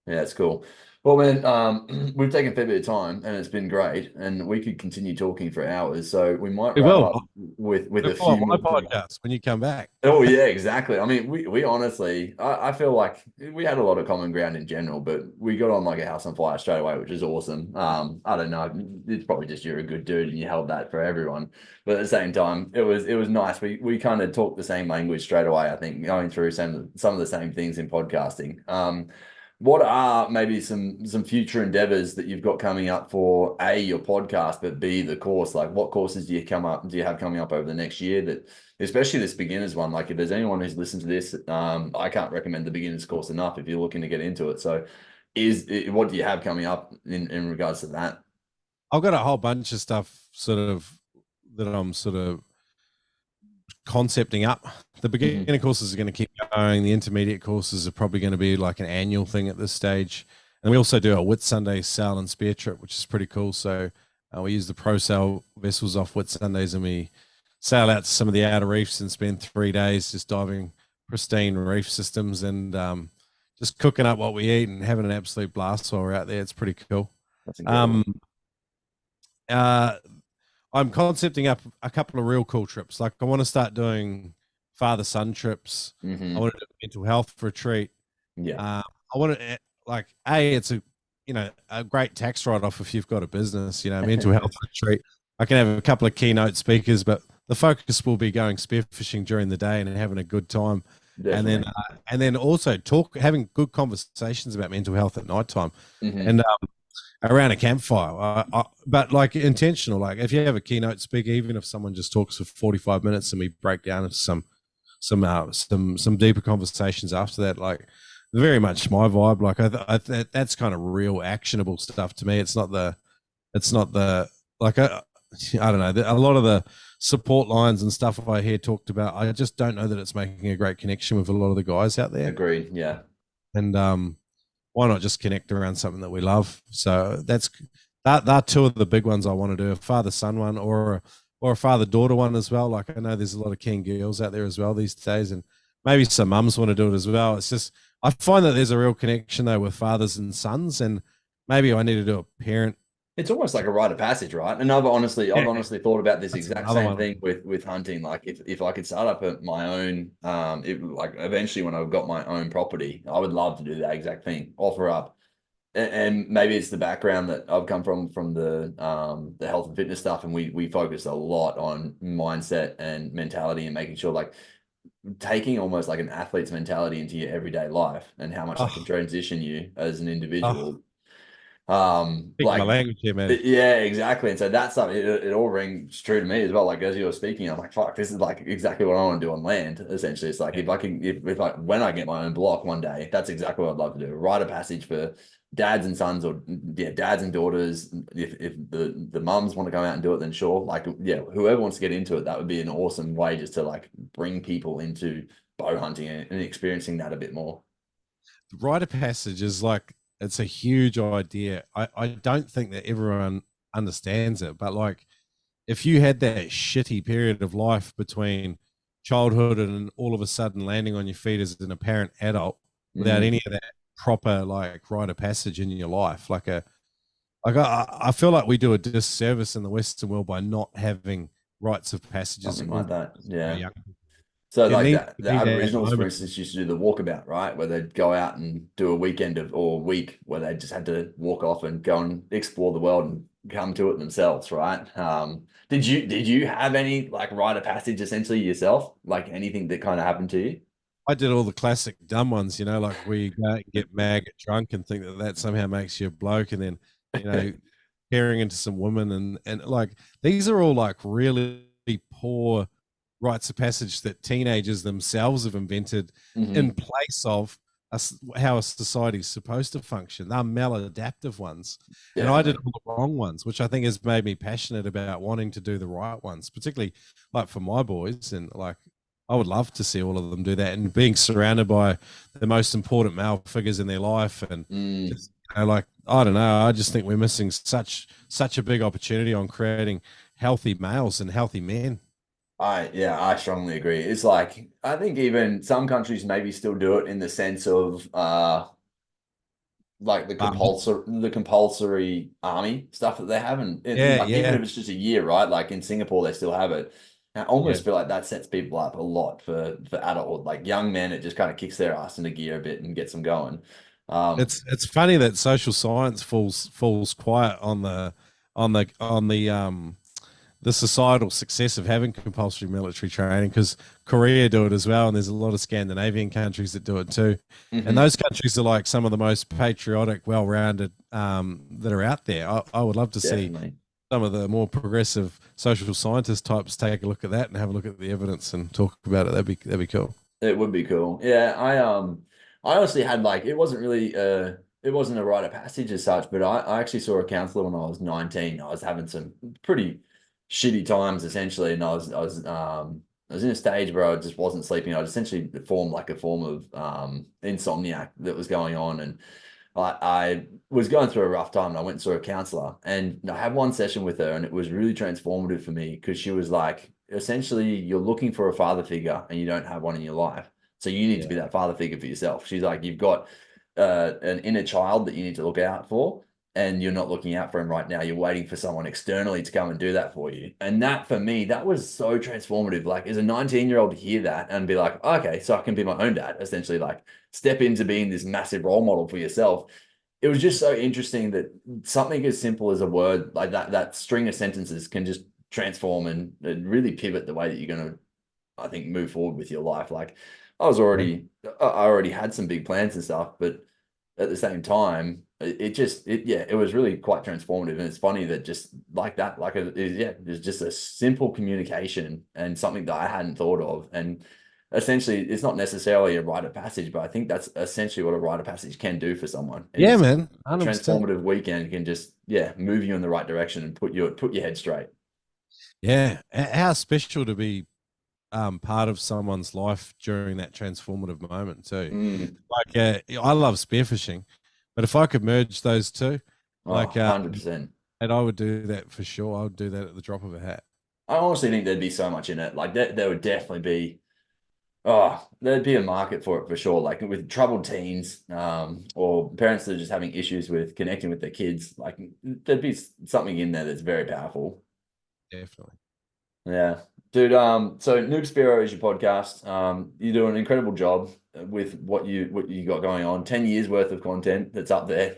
it's cool. Well, man, we've taken a fair bit of time and it's been great, and we could continue talking for hours. So we might wrap up with a few more podcasts when you come back. Oh yeah, exactly. I mean, we honestly, I feel like we had a lot of common ground in general, but we got on like a house on fire straight away, which is awesome. I don't know, it's probably just you're a good dude and you held that for everyone. But at the same time, it was nice. We kind of talked the same language straight away. I think going through some of the same things in podcasting. What are maybe some future endeavors that you've got coming up for A, your podcast, but B, the course? Like what courses do you have coming up over the next year, that especially this beginners one? Like if there's anyone who's listened to this, I can't recommend the beginners course enough if you're looking to get into it. So what do you have coming up in regards to that? I've got a whole bunch of stuff that I'm concepting up. The Mhm. beginner courses are going to keep going. The intermediate courses are probably going to be like an annual thing at this stage. And we also do a Whit Sunday sail and spear trip, which is pretty cool. So we use the pro sail vessels off Whit Sundays, and we sail out to some of the outer reefs and spend 3 days just diving pristine reef systems and just cooking up what we eat and having an absolute blast while we're out there. It's pretty cool. That's incredible. Uh, I'm concepting up a couple of real cool trips. Like I want to start doing father-son trips. I Hmm. want to do a mental health retreat. Yeah. I want to like it's a great tax write-off if you've got a business. Mental health retreat. I can have a couple of keynote speakers, but the focus will be going spearfishing during the day and having a good time, Definitely. and then also having good conversations about mental health at night time. Hmm. And around a campfire, but like intentional. Like if you have a keynote speaker, even if someone just talks for 45 minutes and we break down into some deeper conversations after that, like very much my vibe. Like that's kind of real actionable stuff to me. It's not the like I don't know. A lot of the support lines and stuff I hear talked about, I just don't know that it's making a great connection with a lot of the guys out there. Agreed. Yeah. And why not just connect around something that we love? So that two of the big ones I want to do: a father-son one or a father-daughter one as well. Like I know there's a lot of keen girls out there as well these days, and maybe some mums want to do it as well. It's just I find that there's a real connection though with fathers and sons, and maybe I need to do a parent. It's almost like a rite of passage, right? And I've honestly Yeah, thought about this that's exact another same one. thing with hunting. Like if I could start up my own, like eventually when I've got my own property, I would love to do that exact thing. Offer up, and maybe it's the background that I've come from the health and fitness stuff, and we focus a lot on mindset and mentality and making sure like taking almost like an athlete's mentality into your everyday life and how much that can Oh, transition you as an oh, individual. speaking my Like language here, man. yeah, exactly. And so that's something it all rings true to me as well. Like as you were speaking, I'm like, fuck, this is like exactly what I want to do on land. Essentially, it's like if I can, if I when I get my own block one day, that's exactly what I'd love to do. Rite of passage for dads and sons, or yeah, dads and daughters. If the mums want to come out and do it, then sure. Like yeah, whoever wants to get into it, that would be an awesome way just to like bring people into bow hunting and experiencing that a bit more. Rite of passage is like it's a huge idea. I don't think that everyone understands it, but like if you had that shitty period of life between childhood and all of a sudden landing on your feet as an apparent adult without Mm, any of that proper like rite of passage in your life, I feel like we do a disservice in the Western world by not having rites of passages something like almost that. very Yeah. young. So You like need that, you the need that Aboriginals, for moment. instance, used to do the walkabout, right? Where they'd go out and do a weekend or a week where they just had to walk off and go and explore the world and come to it themselves, right? Did you have any like rite of passage essentially yourself? Like anything that kind of happened to you? I did all the classic dumb ones, like we go out and get mad, get drunk, and think that somehow makes you a bloke, and then you know, peering into some women, and like these are all like really poor rites of passage that teenagers themselves have invented in Hmm. place of us, how a society's supposed to function. They're maladaptive ones, and I did Definitely. all the wrong ones, which I think has made me passionate about wanting to do the right ones, particularly like for my boys, and like I would love to see all of them do that, and being surrounded by the most important male figures in their life, and Mm. just like I don't know, I just think we're missing such a big opportunity on creating healthy males and healthy men. I strongly agree. It's like I think even some countries maybe still do it in the sense of like the compulsory army stuff that they have, and Yeah, like even yeah, if it's just a year, right? Like in Singapore, they still have it. I yeah. almost feel like that sets people up a lot for adulthood. Like young men, it just kind of kicks their ass into gear a bit and gets them going. Um, It's funny that social science falls quiet on the societal success of having compulsory military training, because Korea do it as well, and there's a lot of Scandinavian countries that do it too, and mhm, those countries are like some of the most patriotic, well-rounded that are out there. I would love to see definitely. some of the more progressive social scientist types take a look at that and have a look at the evidence and talk about it. That'd be cool. It would be cool. Yeah, I honestly had like it wasn't a rite of passage as such, but I actually saw a counselor when I was 19. I was having some pretty shitty times essentially, and I was in a stage where I just wasn't sleeping. I essentially formed like a form of insomniac that was going on, and I was going through a rough time, and I went and saw a counselor, and I had one session with her, and it was really transformative for me because she was like, essentially, you're looking for a father figure and you don't have one in your life. So you need to be that father figure for yourself. She's like, you've got an inner child that you need to look out for, and you're not looking out for him right now. You're waiting for someone externally to come and do that for you. And that, for me, that was so transformative. Like, as a 19-year-old to hear that and be like, okay, so I can be my own dad, essentially, like step into being this massive role model for yourself. It was just so interesting that something as simple as a word like that string of sentences can just transform and really pivot the way that you're going to, I think, move forward with your life. Like, I already had some big plans and stuff, but at the same time, it was really quite transformative. And it's funny that just like that, like there's just a simple communication and something that I hadn't thought of. And essentially, it's not necessarily a rite of passage, but I think that's essentially what a rite of passage can do for someone. Yeah, Is man. a 100%. transformative weekend can just move you in the right direction and put your head straight. Yeah. How special to be part of someone's life during that transformative moment too. Mm. Like, I love spearfishing, but if I could merge those two, Oh, like, 100%. and I would do that for sure. I would do that at the drop of a hat. I honestly think there'd be so much in it. Like there would definitely be. There'd be a market for it for sure. Like with troubled teens, or parents that are just having issues with connecting with their kids. Like there'd be something in there that's very powerful. Definitely. Yeah, dude. So Noob Spearo is your podcast. You do an incredible job with what you got going on. 10 years worth of content that's up there.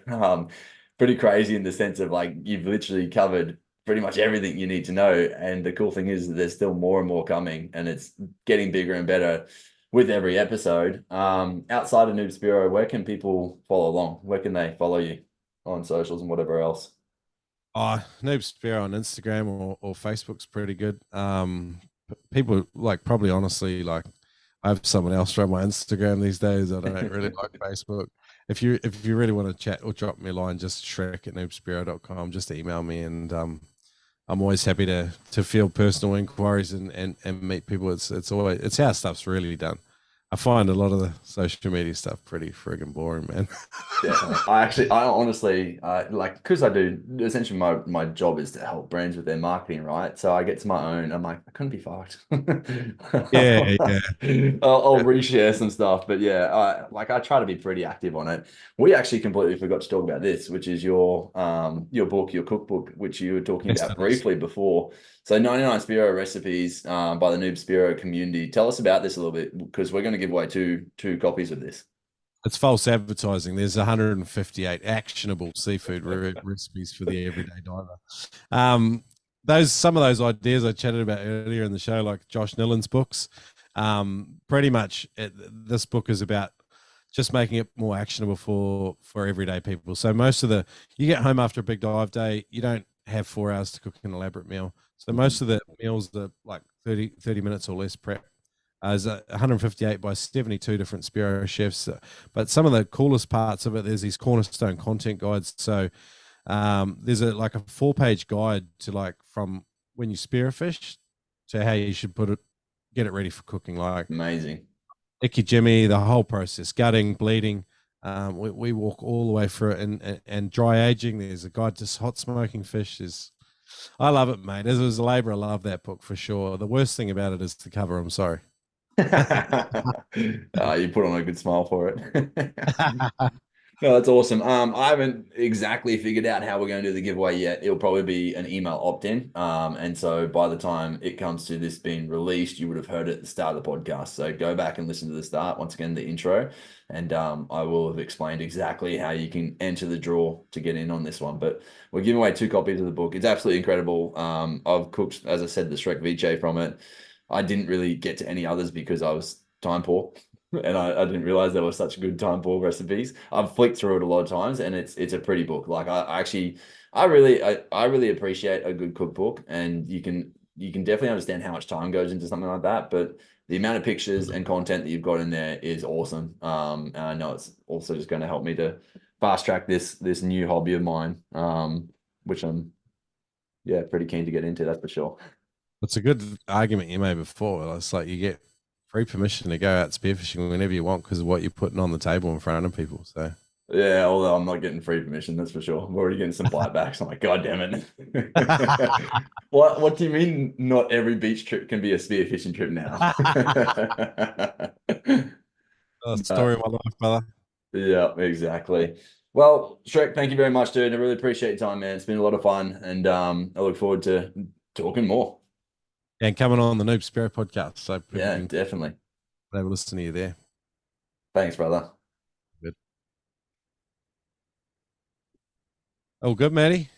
Pretty crazy in the sense of like you've literally covered pretty much everything you need to know. And the cool thing is that there's still more and more coming, and it's getting bigger and better with every episode. Outside of Noob Spearo, where can people follow along? Where can they follow you on socials and whatever else? Oh, Noob Spearo on Instagram or Facebook's pretty good. People like probably honestly like I have someone else run my Instagram these days. I don't really like Facebook. If you really want to chat or drop me a line, just Shrek at noobspearo.com. Just email me, and I'm always happy to field personal inquiries and meet people. It's how stuff's really done. I find a lot of the social media stuff pretty friggin' boring, man. Definitely. I honestly, like, because I do essentially my job is to help brands with their marketing, right? So I get to my own. I'm like, I couldn't be fucked. Yeah, yeah. I'll reshare some stuff, but yeah, I try to be pretty active on it. We actually completely forgot to talk about this, which is your book, your cookbook, which you were talking about briefly before. So 99 Spearo recipes by the Noob Spearo community. Tell us about this a little bit, because we're going to give away two copies of this. It's false advertising. There's 158 actionable seafood recipes for the everyday diver. Some of those ideas I chatted about earlier in the show, like Josh Nillen's books, pretty much this book is about just making it more actionable for everyday people. So you get home after a big dive day, you don't have 4 hours to cook an elaborate meal. So most of the meals are like 30 minutes or less prep. There's 158 by 72 different Spearo chefs. But some of the coolest parts of it, there's these cornerstone content guides. So there's a 4-page guide to like from when you spearfish to how you should get it ready for cooking. Like Amazing. Icky Jimmy, the whole process, gutting, bleeding. We walk all the way through it, and dry aging. There's a guide to hot smoking fish. I love it, mate. As a labourer, I love that book for sure. The worst thing about it is the cover. I'm sorry. You put on a good smile for it. No, that's awesome. I haven't exactly figured out how we're going to do the giveaway yet. It'll probably be an email opt-in. And so by the time it comes to this being released, you would have heard it at the start of the podcast. So go back and listen to the start, once again, the intro, and I will have explained exactly how you can enter the draw to get in on this one. But we're giving away 2 copies of the book. It's absolutely incredible. I've cooked, as I said, the Shrek Vice from it. I didn't really get to any others because I was time poor. And I didn't realize there were such good time poor recipes. I've flicked through it a lot of times, and it's a pretty book. Like I really appreciate a good cookbook, and you can definitely understand how much time goes into something like that. But the amount of pictures and content that you've got in there is awesome. And I know it's also just going to help me to fast track this new hobby of mine, which I'm pretty keen to get into. That's for sure. It's a good argument you made before. It's like you get free permission to go out spearfishing whenever you want because of what you're putting on the table in front of people. So Yeah, although I'm not getting free permission, that's for sure. I'm already getting some bite-backs. I'm like, God damn it. What do you mean not every beach trip can be a spearfishing trip now? story of my life, brother. Yeah, exactly. Well, Shrek, thank you very much, dude. I really appreciate your time, man. It's been a lot of fun, and I look forward to talking more. And coming on the Noob Spearo podcast, so people Yeah, can definitely. have a listen to you there. Thanks, brother. Good. Oh, good, Matty.